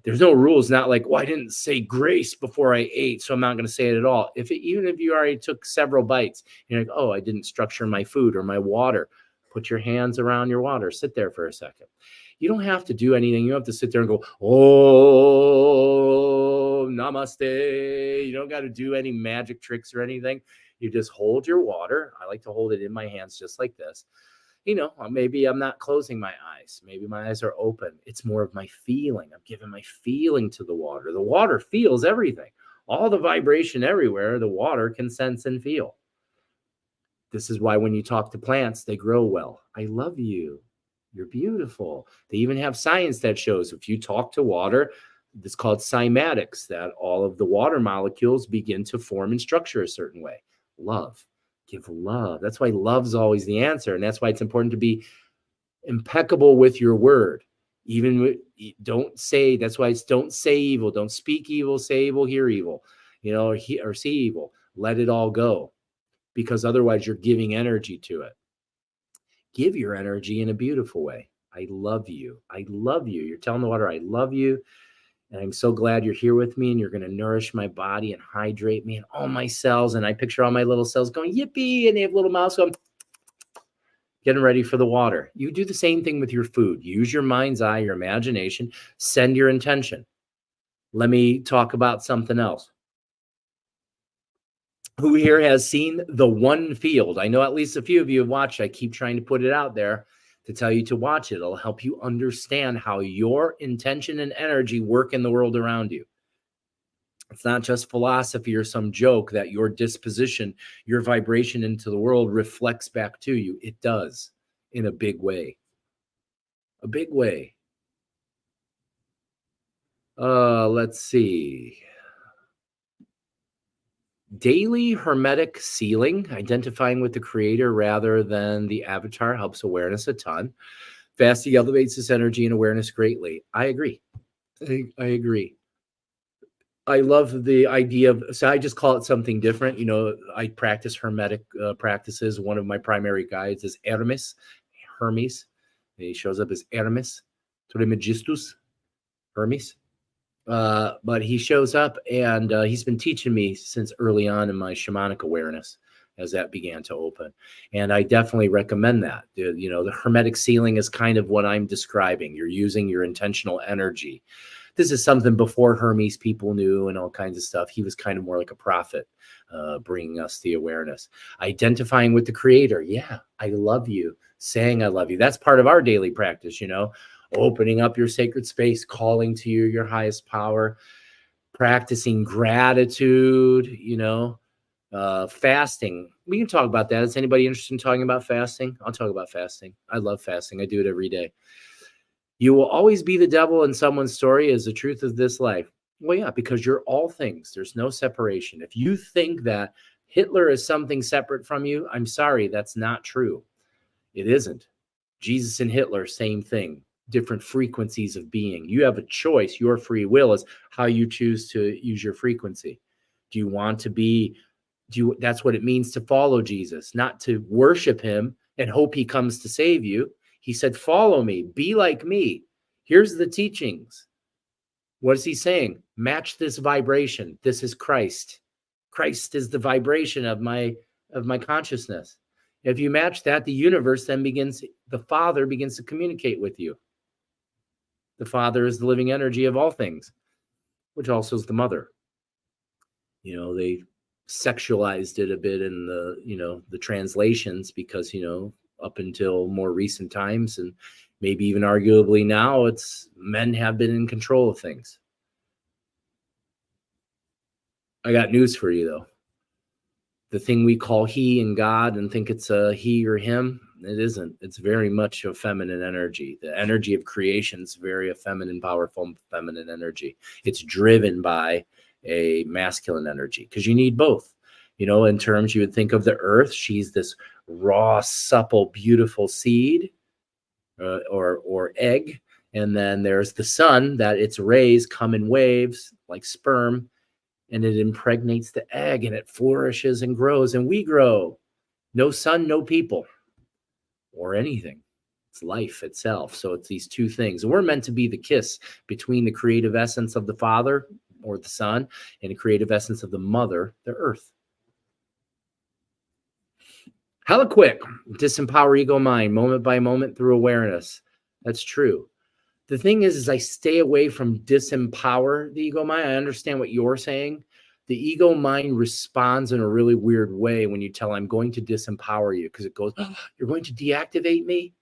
There's no rules, not like, I didn't say grace before I ate, so I'm not going to say it at all. Even if you already took several bites, you're like, I didn't structure my food or my water. Put your hands around your water. Sit there for a second. You don't have to do anything. You don't have to sit there and go, oh, namaste. You don't got to do any magic tricks or anything. You just hold your water. I like to hold it in my hands just like this. maybe I'm not closing my eyes. Maybe my eyes are open. It's more of my feeling. I'm giving my feeling to the water. The water feels everything. All the vibration everywhere, the water can sense and feel. This is why when you talk to plants, they grow well. I love you. You're beautiful. They even have science that shows if you talk to water, it's called cymatics, that all of the water molecules begin to form and structure a certain way. Love. Give love. That's why love's always the answer. And that's why it's important to be impeccable with your word. Don't say, that's why it's don't say evil. Don't speak evil, say evil, hear evil, or see evil. Let it all go. Because otherwise you're giving energy to it. Give your energy in a beautiful way. I love you. I love you. You're telling the water, I love you. And I'm so glad you're here with me and you're going to nourish my body and hydrate me and all my cells. And I picture all my little cells going, yippee. And they have little mouths going, getting ready for the water. You do the same thing with your food. Use your mind's eye, your imagination, send your intention. Let me talk about something else. Who here has seen The One Field? I know at least a few of you have watched. I keep trying to put it out there to tell you to watch it. It'll help you understand how your intention and energy work in the world around you. It's not just philosophy or some joke that your disposition, your vibration into the world reflects back to you. It does in a big way. A big way. Let's see. Daily Hermetic sealing, identifying with the creator rather than the avatar, helps awareness a ton. Fasting elevates this energy and awareness greatly. I agree. I agree. I love the idea of, so I just call it something different. I practice Hermetic practices. One of my primary guides is Hermes. He shows up as Hermes, Trismegistus, Hermes. But he shows up and he's been teaching me since early on in my shamanic awareness as that began to open. And I definitely recommend that. The Hermetic sealing is kind of what I'm describing. You're using your intentional energy. This is something before Hermes people knew and all kinds of stuff. He was kind of more like a prophet, bringing us the awareness. Identifying with the creator. Yeah, I love you. Saying I love you. That's part of our daily practice, opening up your sacred space, calling to your highest power, practicing gratitude, fasting. We can talk about that. Is anybody interested in talking about fasting? I'll talk about fasting. I love fasting. I do it every day. You will always be the devil in someone's story is the truth of this life. Well, yeah, because you're all things. There's no separation. If you think that Hitler is something separate from you, I'm sorry, that's not true. It isn't. Jesus and Hitler, same thing. Different frequencies of being. You have a choice. Your free will is how you choose to use your frequency. Do you want to be, that's what it means to follow Jesus, not to worship him and hope he comes to save you. He said, follow me, be like me. Here's the teachings. What is he saying? Match this vibration. This is Christ. Christ is the vibration of my consciousness. If you match that, the universe then the Father begins to communicate with you. The Father is the living energy of all things, which also is the mother. They sexualized it a bit in the translations because, up until more recent times and maybe even arguably now, it's men have been in control of things. I got news for you, though. The thing we call he and God and think it's a he or him, it isn't. It's very much a feminine energy. The energy of creation is very a feminine, powerful feminine energy. It's driven by a masculine energy because you need both. In terms you would think of the earth, she's this raw, supple, beautiful seed or egg. And then there's the sun that its rays come in waves like sperm. And it impregnates the egg and it flourishes and grows and we grow. No sun, no people or anything. It's life itself. So it's these two things. And we're meant to be the kiss between the creative essence of the Father or the Son and the creative essence of the Mother, the Earth. Hella quick. Disempower ego mind, moment by moment through awareness. That's true. The thing is I stay away from disempower the ego mind. I understand what you're saying. The ego mind responds in a really weird way when you tell I'm going to disempower you, because it goes, oh, you're going to deactivate me?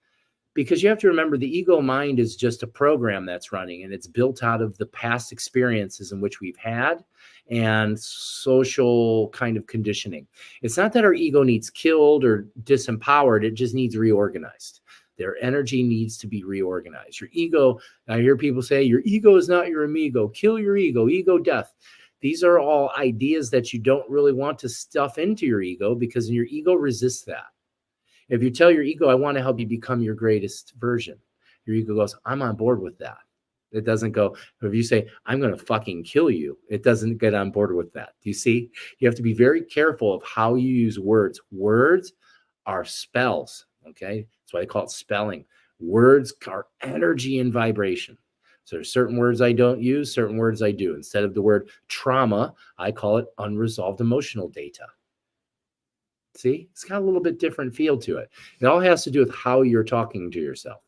Because you have to remember the ego mind is just a program that's running, and it's built out of the past experiences in which we've had and social kind of conditioning. It's not that our ego needs killed or disempowered. It just needs reorganized. Their energy needs to be reorganized. Your ego, I hear people say, your ego is not your amigo. Kill your ego death. These are all ideas that you don't really want to stuff into your ego, because your ego resists that. If you tell your ego, I want to help you become your greatest version, your ego goes, I'm on board with that. It doesn't go, if you say, I'm going to fucking kill you, it doesn't get on board with that. Do you see? You have to be very careful of how you use words. Words are spells, okay? That's why they call it spelling. Words are energy and vibration. So there's certain words I don't use, certain words I do. Instead of the word trauma, I call it unresolved emotional data. See, it's got a little bit different feel to it. It all has to do with how you're talking to yourself.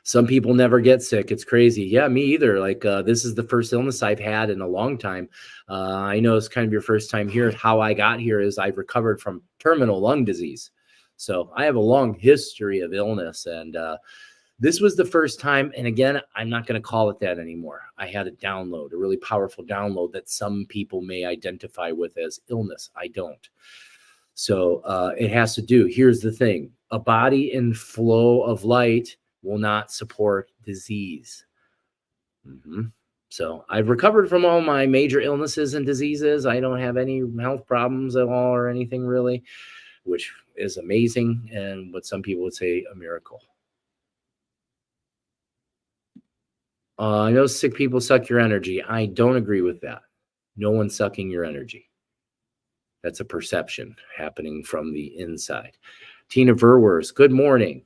Some people never get sick. It's crazy. Yeah, me either. Like this is the first illness I've had in a long time. I know it's kind of your first time here. How I got here is I've recovered from terminal lung disease. So I have a long history of illness, and this was the first time, and again, I'm not going to call it that anymore. I had a download, a really powerful download that some people may identify with as illness. I don't. So it has to do, here's the thing, a body in flow of light will not support disease. So I've recovered from all my major illnesses and diseases. I don't have any health problems at all or anything really, which is amazing, and what some people would say a miracle. I know sick people suck your energy. I don't agree with that. No one's sucking your energy. That's a perception happening from the inside. Tina Verwers, good morning.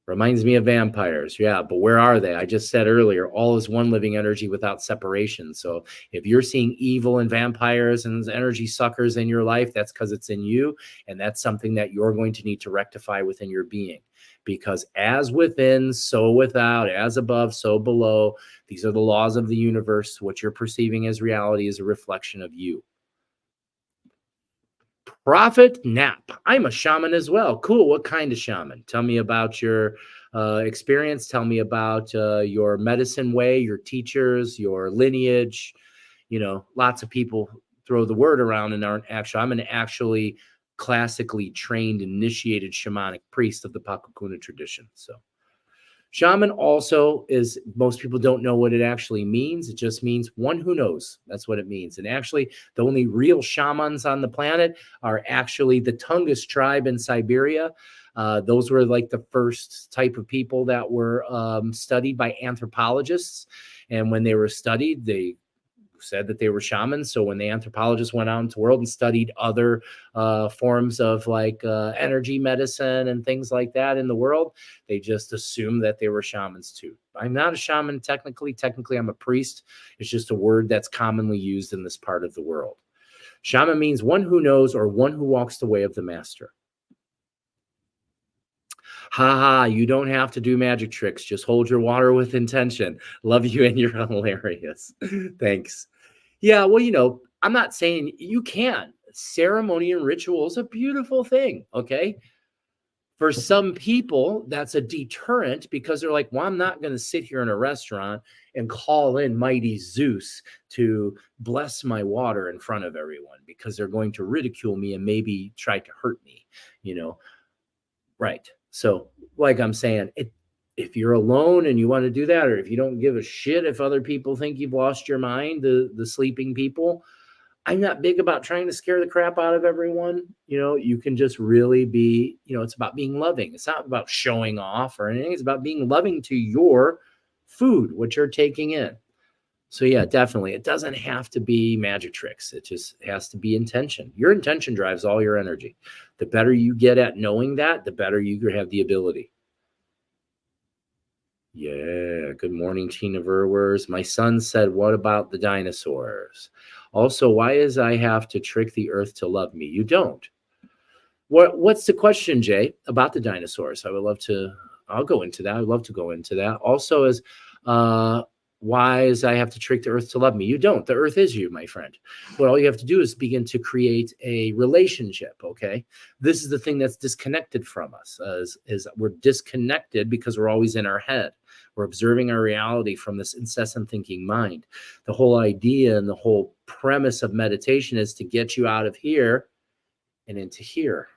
Reminds me of vampires. Yeah, but where are they? I just said earlier, all is one living energy without separation. So if you're seeing evil and vampires and energy suckers in your life, that's because it's in you. And that's something that you're going to need to rectify within your being. Because as within, so without, as above, so below. These are the laws of the universe. What you're perceiving as reality is a reflection of you. Prophet Nap. I'm a shaman as well. Cool. What kind of shaman? Tell me about your experience. Tell me about your medicine way, your teachers, your lineage. You know, lots of people throw the word around and aren't actually. I'm an actually classically trained, initiated shamanic priest of the Paqo Kuna tradition. So shaman also is, most people don't know what it actually means. It just means one who knows. That's what it means. And actually, the only real shamans on the planet are actually the Tungus tribe in Siberia. Those were like the first type of people that were studied by anthropologists. And when they were studied, they said that they were shamans. So when the anthropologists went out into the world and studied other forms of like energy medicine and things like that in the world, they just assumed that they were shamans too. I'm not a shaman technically. Technically, I'm a priest. It's just a word that's commonly used in this part of the world. Shaman means one who knows, or one who walks the way of the master. Ha, you don't have to do magic tricks. Just hold your water with intention. Love you, and you're hilarious. Thanks. Yeah, well, you know, I'm not saying you can. Ceremony and ritual is a beautiful thing, okay? For some people, that's a deterrent, because they're like, well, I'm not going to sit here in a restaurant and call in mighty Zeus to bless my water in front of everyone, because they're going to ridicule me and maybe try to hurt me, you know? Right. So like I'm saying, if you're alone and you want to do that, or if you don't give a shit if other people think you've lost your mind, the sleeping people, I'm not big about trying to scare the crap out of everyone. You know, you can just really be, you know, it's about being loving. It's not about showing off or anything. It's about being loving to your food, what you're taking in. So yeah, definitely. It doesn't have to be magic tricks. It just has to be intention. Your intention drives all your energy. The better you get at knowing that, the better you have the ability. Yeah. Good morning, Tina Verwers. My son said, what about the dinosaurs? Also, why is I have to trick the earth to love me? You don't. What's the question, Jay, about the dinosaurs? I'll go into that. I'd love to go into that. Also is, why is I have to trick the earth to love me? You don't. The earth is you, my friend. What all you have to do is begin to create a relationship, okay? This is the thing that's disconnected from us, is we're disconnected because we're always in our head. We're observing our reality from this incessant thinking mind. The whole idea and the whole premise of meditation is to get you out of here and into here.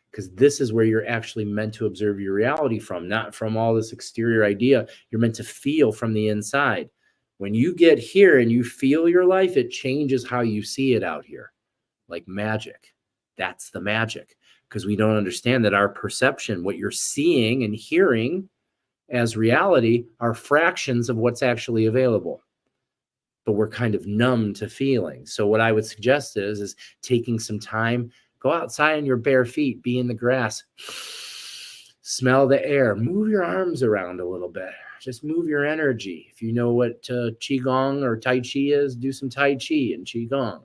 Because this is where you're actually meant to observe your reality from, not from all this exterior idea. You're meant to feel from the inside. When you get here and you feel your life, it changes how you see it out here, like magic. That's the magic, because we don't understand that our perception, what you're seeing and hearing as reality, are fractions of what's actually available. But we're kind of numb to feeling. So what I would suggest is taking some time. Go outside on your bare feet, be in the grass, smell the air, move your arms around a little bit. Just move your energy. If you know what Qigong or Tai Chi is, do some Tai Chi and Qigong.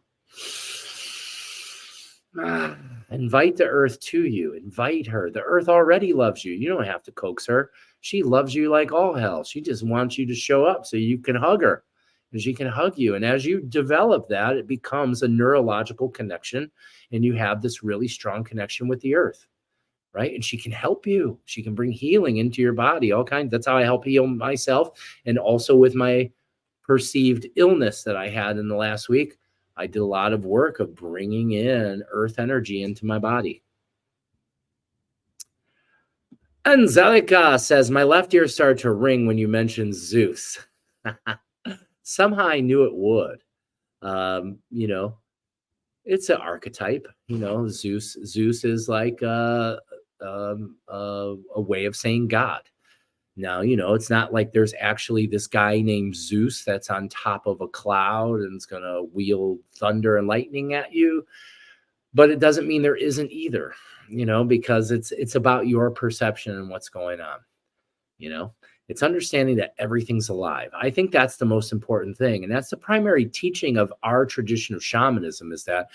Invite the earth to you. Invite her. The earth already loves you. You don't have to coax her. She loves you like all hell. She just wants you to show up so you can hug her. And she can hug you. And as you develop that, it becomes a neurological connection. And you have this really strong connection with the earth, right? And she can help you. She can bring healing into your body, all kinds. That's how I help heal myself. And also with my perceived illness that I had in the last week, I did a lot of work of bringing in earth energy into my body. Angelica says, my left ear started to ring when you mentioned Zeus. Somehow I knew it would. You know, it's an archetype. You know, Zeus is like a way of saying God. Now, you know, it's not like there's actually this guy named Zeus that's on top of a cloud and is going to wield thunder and lightning at you. But it doesn't mean there isn't either, you know, because it's about your perception and what's going on. You know, it's understanding that everything's alive. I think that's the most important thing. And that's the primary teaching of our tradition of shamanism, is that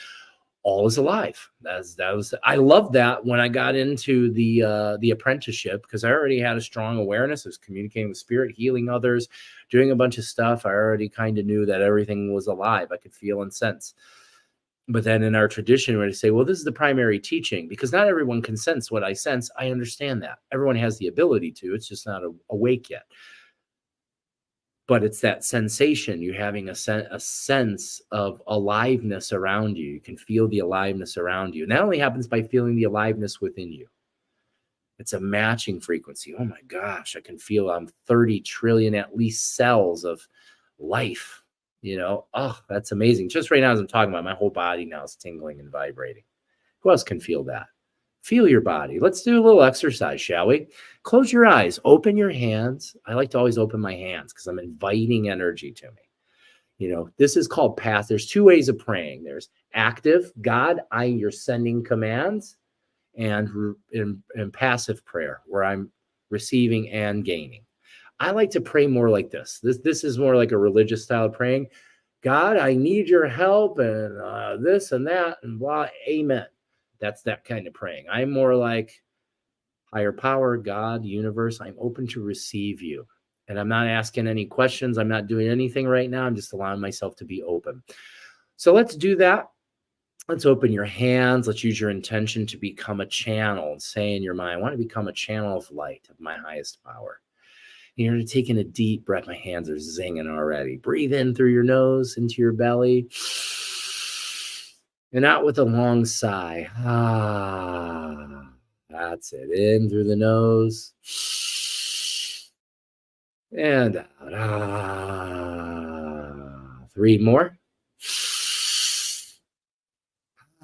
all is alive. I loved that when I got into the apprenticeship, because I already had a strong awareness. I was communicating with spirit, healing others, doing a bunch of stuff. I already kind of knew that everything was alive. I could feel and sense. But then in our tradition, when I say, well, this is the primary teaching, because not everyone can sense what I sense. I understand that. Everyone has the ability to. It's just not awake yet. But it's that sensation. You're having a sense of aliveness around you. You can feel the aliveness around you. And that only happens by feeling the aliveness within you. It's a matching frequency. Oh my gosh, I can feel 30 trillion at least cells of life. You know, oh, that's amazing. Just right now, as I'm talking about, my whole body now is tingling and vibrating. Who else can feel that? Feel your body. Let's do a little exercise, shall we? Close your eyes. Open your hands. I like to always open my hands because I'm inviting energy to me. You know, this is called path. There's two ways of praying. There's active, God, you're sending commands, and passive prayer, where I'm receiving and gaining. I like to pray more like this. This is more like a religious style of praying. God, I need your help, and this and that, and blah, amen. That's that kind of praying. I'm more like higher power, God, universe. I'm open to receive you. And I'm not asking any questions. I'm not doing anything right now. I'm just allowing myself to be open. So let's do that. Let's open your hands. Let's use your intention to become a channel, and say in your mind, I want to become a channel of light, of my highest power. You're taking a deep breath. My hands are zinging already. Breathe in through your nose, into your belly. And out with a long sigh. That's it. In through the nose. And out. 3 more.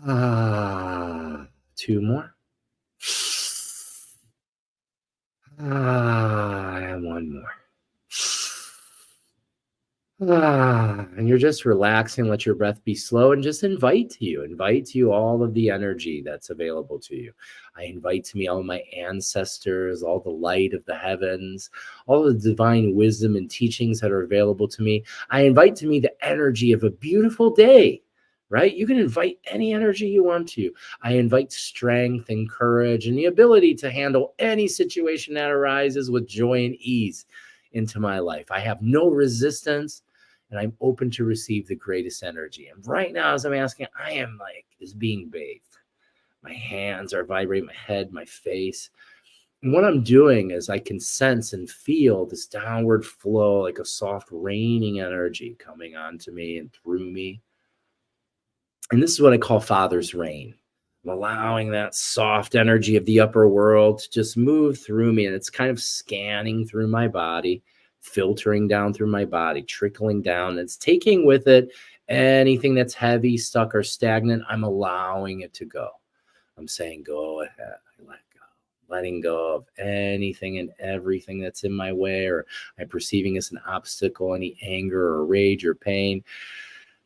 2 more. And 1 more. And you're just relaxing. Let your breath be slow, and just invite to you all of the energy that's available to you. I invite to me all my ancestors, all the light of the heavens, all the divine wisdom and teachings that are available to me. I invite to me the energy of a beautiful day, right? You can invite any energy you want to. I invite strength and courage and the ability to handle any situation that arises with joy and ease. into my life. I have no resistance, and I'm open to receive the greatest energy. And right now, as I'm asking, I am like is being bathed. My hands are vibrating, my head, my face. And what I'm doing is I can sense and feel this downward flow, like a soft raining energy coming onto me and through me. And this is what I call Father's rain. I'm allowing that soft energy of the upper world to just move through me. And it's kind of scanning through my body, filtering down through my body, trickling down. It's taking with it anything that's heavy, stuck, or stagnant. I'm allowing it to go. I'm saying, go ahead. I let go. Letting go of anything and everything that's in my way, or I'm perceiving as an obstacle, any anger or rage or pain.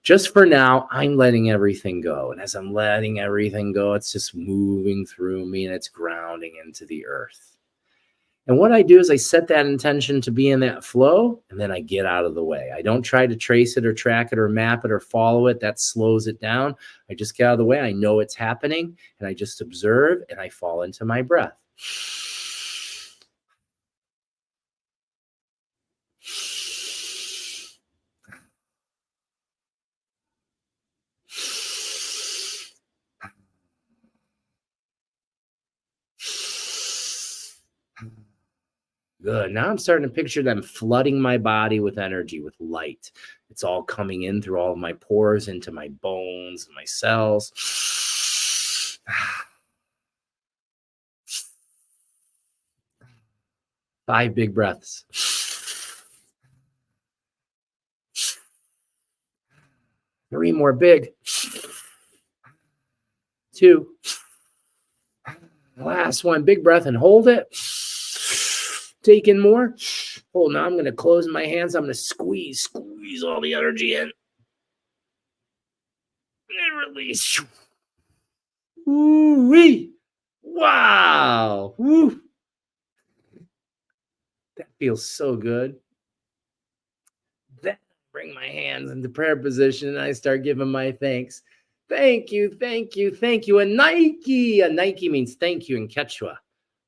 Just for now, I'm letting everything go. And as I'm letting everything go, it's just moving through me and it's grounding into the earth. And what I do is I set that intention to be in that flow, and then I get out of the way. I don't try to trace it or track it or map it or follow it. That slows it down. I just get out of the way. I know it's happening, and I just observe, and I fall into my breath. Good. Now I'm starting to picture them flooding my body with energy, with light. It's all coming in through all of my pores, into my bones and my cells. 5 big breaths. 3 more big. 2. Last one, big breath, and hold it. Take in more. Hold on, I'm going to close my hands. I'm going to squeeze all the energy in. And release. Ooh-wee. Wow. Woo. That feels so good. Then bring my hands into prayer position and I start giving my thanks. Thank you, thank you, thank you. A Nike means thank you in Quechua,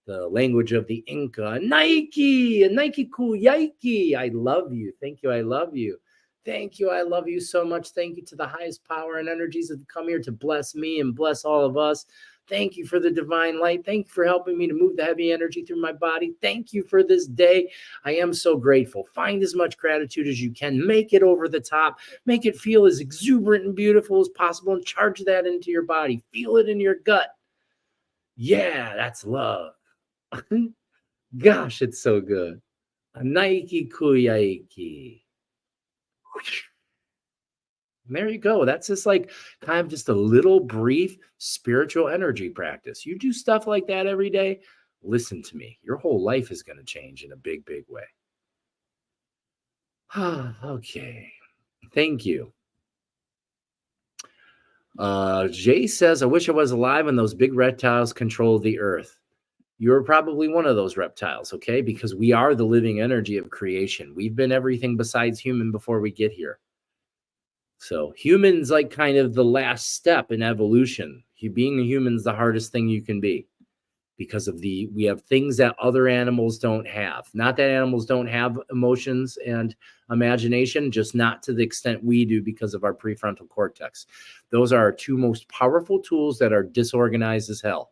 the language of the Inca. A Nike Kuyaiki. I love you. Thank you. I love you. Thank you. I love you so much. Thank you to the highest power and energies that have come here to bless me and bless all of us. Thank you for the divine light. Thank you for helping me to move the heavy energy through my body. Thank you for this day. I am so grateful. Find as much gratitude as you can. Make it over the top. Make it feel as exuberant and beautiful as possible and charge that into your body. Feel it in your gut. Yeah, that's love. Gosh, it's so good. A Nike Kuyaiki. And there you go. That's just like kind of just a little brief spiritual energy practice. You do stuff like that every day. Listen to me. Your whole life is going to change in a big, big way. Okay. Thank you. Jay says, I wish I was alive when those big reptiles controlled the earth. You're probably one of those reptiles, okay? Because we are the living energy of creation. We've been everything besides human before we get here. So humans like kind of the last step in evolution. Being a human is the hardest thing you can be because of we have things that other animals don't have. Not that animals don't have emotions and imagination, just not to the extent we do because of our prefrontal cortex. Those are our 2 most powerful tools that are disorganized as hell.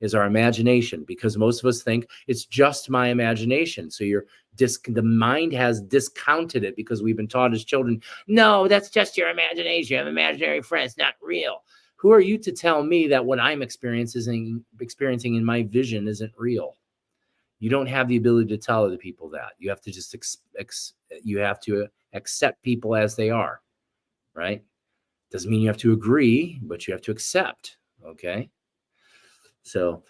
Is our imagination, because most of us think it's just my imagination. So the mind has discounted it because we've been taught as children, no, that's just your imagination. You have imaginary friends, not real. Who are you to tell me that what I'm experiencing in my vision isn't real? You don't have the ability to tell other people that. You have to just you have to accept people as they are, right? Doesn't mean you have to agree, but you have to accept, okay? So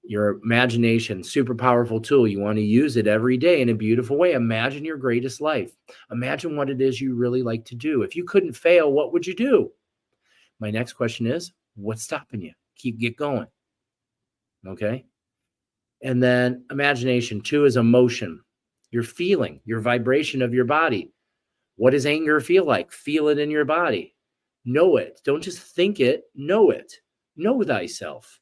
your imagination, super powerful tool. You want to use it every day in a beautiful way. Imagine your greatest life. Imagine what it is you really like to do. If you couldn't fail, what would you do? My next question is, what's stopping you? Get going. Okay. And then imagination 2 is emotion. Your feeling, your vibration of your body. What does anger feel like? Feel it in your body. Know it. Don't just think it. Know it. Know thyself.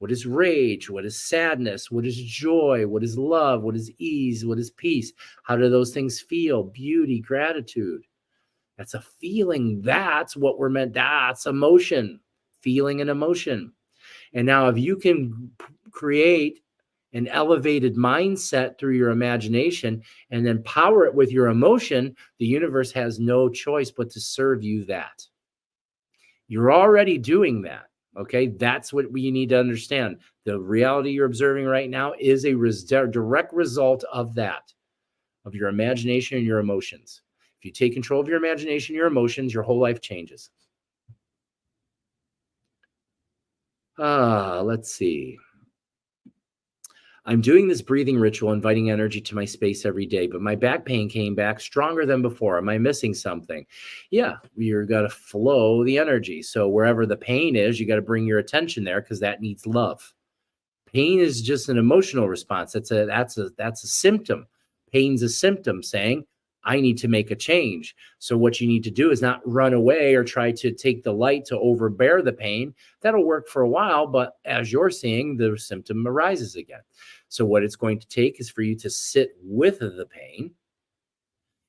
What is rage? What is sadness? What is joy? What is love? What is ease? What is peace? How do those things feel? Beauty, gratitude. That's a feeling. That's what we're meant. That's emotion, feeling and emotion. And now if you can create an elevated mindset through your imagination and then power it with your emotion, the universe has no choice but to serve you that. You're already doing that. Okay, that's what we need to understand. The reality you're observing right now is a direct result of that, of your imagination and your emotions. If you take control of your imagination, your emotions, your whole life changes. Let's see. I'm doing this breathing ritual, inviting energy to my space every day, but my back pain came back stronger than before. Am I missing something? Yeah, you're got to flow the energy. So wherever the pain is, you got to bring your attention there because that needs love. Pain is just an emotional response. That's a symptom. Pain's a symptom saying, I need to make a change. So what you need to do is not run away or try to take the light to overbear the pain. That'll work for a while, but as you're seeing, the symptom arises again. So what it's going to take is for you to sit with the pain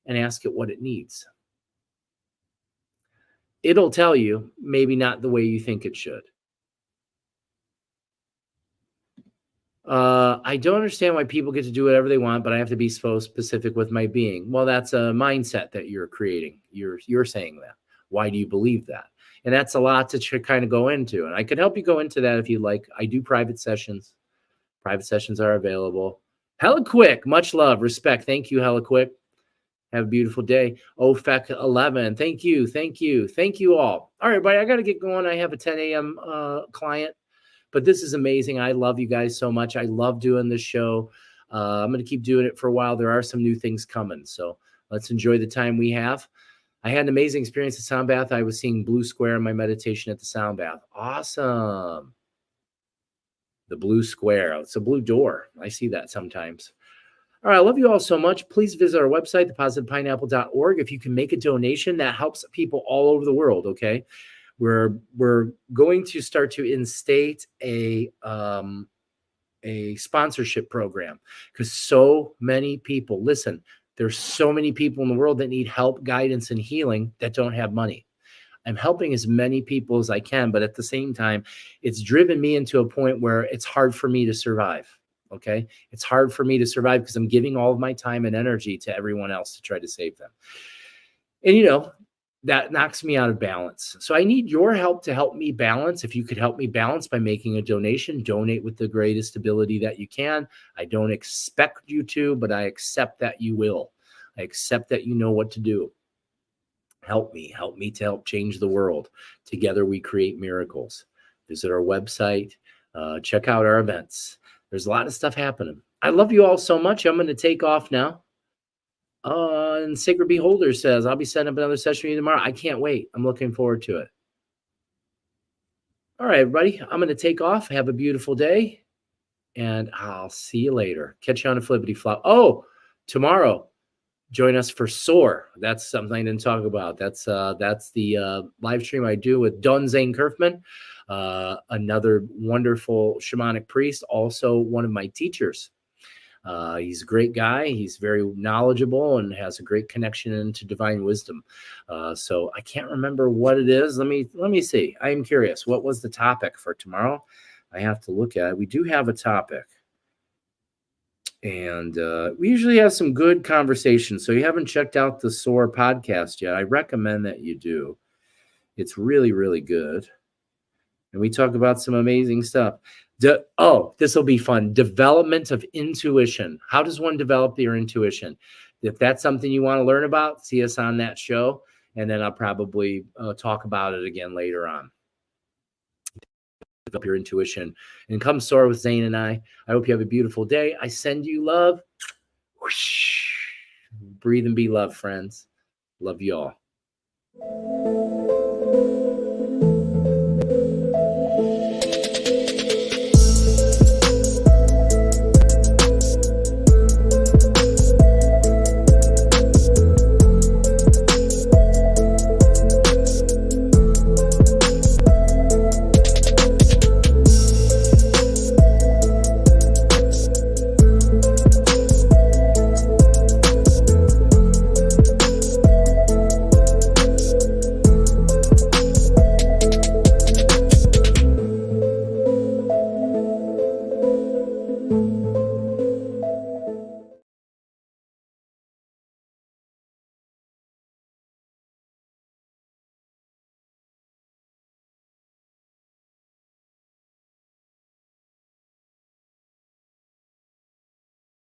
and ask it what it needs. It'll tell you, maybe not the way you think it should. I don't understand why people get to do whatever they want, but I have to be so specific with my being. Well, that's a mindset that you're creating. You're saying that. Why do you believe that? And that's a lot to kind of go into. And I could help you go into that if you like. I do private sessions. Private sessions are available. Hella Quick, much love, respect. Thank you, Hella Quick. Have a beautiful day. OFEC11, thank you, thank you, thank you all. All right, everybody, I got to get going. I have a 10 a.m. Client. But this is amazing. I love you guys so much. I love doing this show. I'm going to keep doing it for a while. There are some new things coming. So let's enjoy the time we have. I had an amazing experience at Sound Bath. I was seeing blue square in my meditation at the Sound Bath. Awesome. The blue square. It's a blue door. I see that sometimes. All right. I love you all so much. Please visit our website, thepositivepineapple.org. If you can make a donation, that helps people all over the world. Okay. We're going to start to instate a sponsorship program because so many people, listen, there's so many people in the world that need help, guidance, and healing that don't have money. I'm helping as many people as I can, but at the same time, it's driven me into a point where it's hard for me to survive. Okay. It's hard for me to survive because I'm giving all of my time and energy to everyone else to try to save them. And that knocks me out of balance. So I need your help to help me balance. If you could help me balance by making a donation, donate with the greatest ability that you can. I don't expect you to, but I accept that you will. I accept that you know what to do. Help me to help change the world. Together we create miracles. Visit our website, check out our events. There's a lot of stuff happening. I love you all so much. I'm going to take off now. And Sacred Beholder says, I'll be setting up another session with you tomorrow. I can't wait. I'm looking forward to it. All right, everybody. I'm going to take off. Have a beautiful day. And I'll see you later. Catch you on a flippity flop. Oh, tomorrow, join us for SOAR. That's something I didn't talk about. That's the live stream I do with Don Zane Kerfman, another wonderful shamanic priest, also one of my teachers. He's a great guy. He's very knowledgeable and has a great connection into divine wisdom. So I can't remember what it is. Let me see. I am curious. What was the topic for tomorrow? I have to look at it. We do have a topic. And we usually have some good conversations. So you haven't checked out the SOAR podcast yet. I recommend that you do. It's really, really good. And we talk about some amazing stuff. This will be fun. Development of intuition. How does one develop your intuition? If that's something you want to learn about, see us on that show. And then I'll probably talk about it again later on. Develop your intuition. And come soar with Zane and I. I hope you have a beautiful day. I send you love. Whoosh. Breathe and be love, friends. Love you all.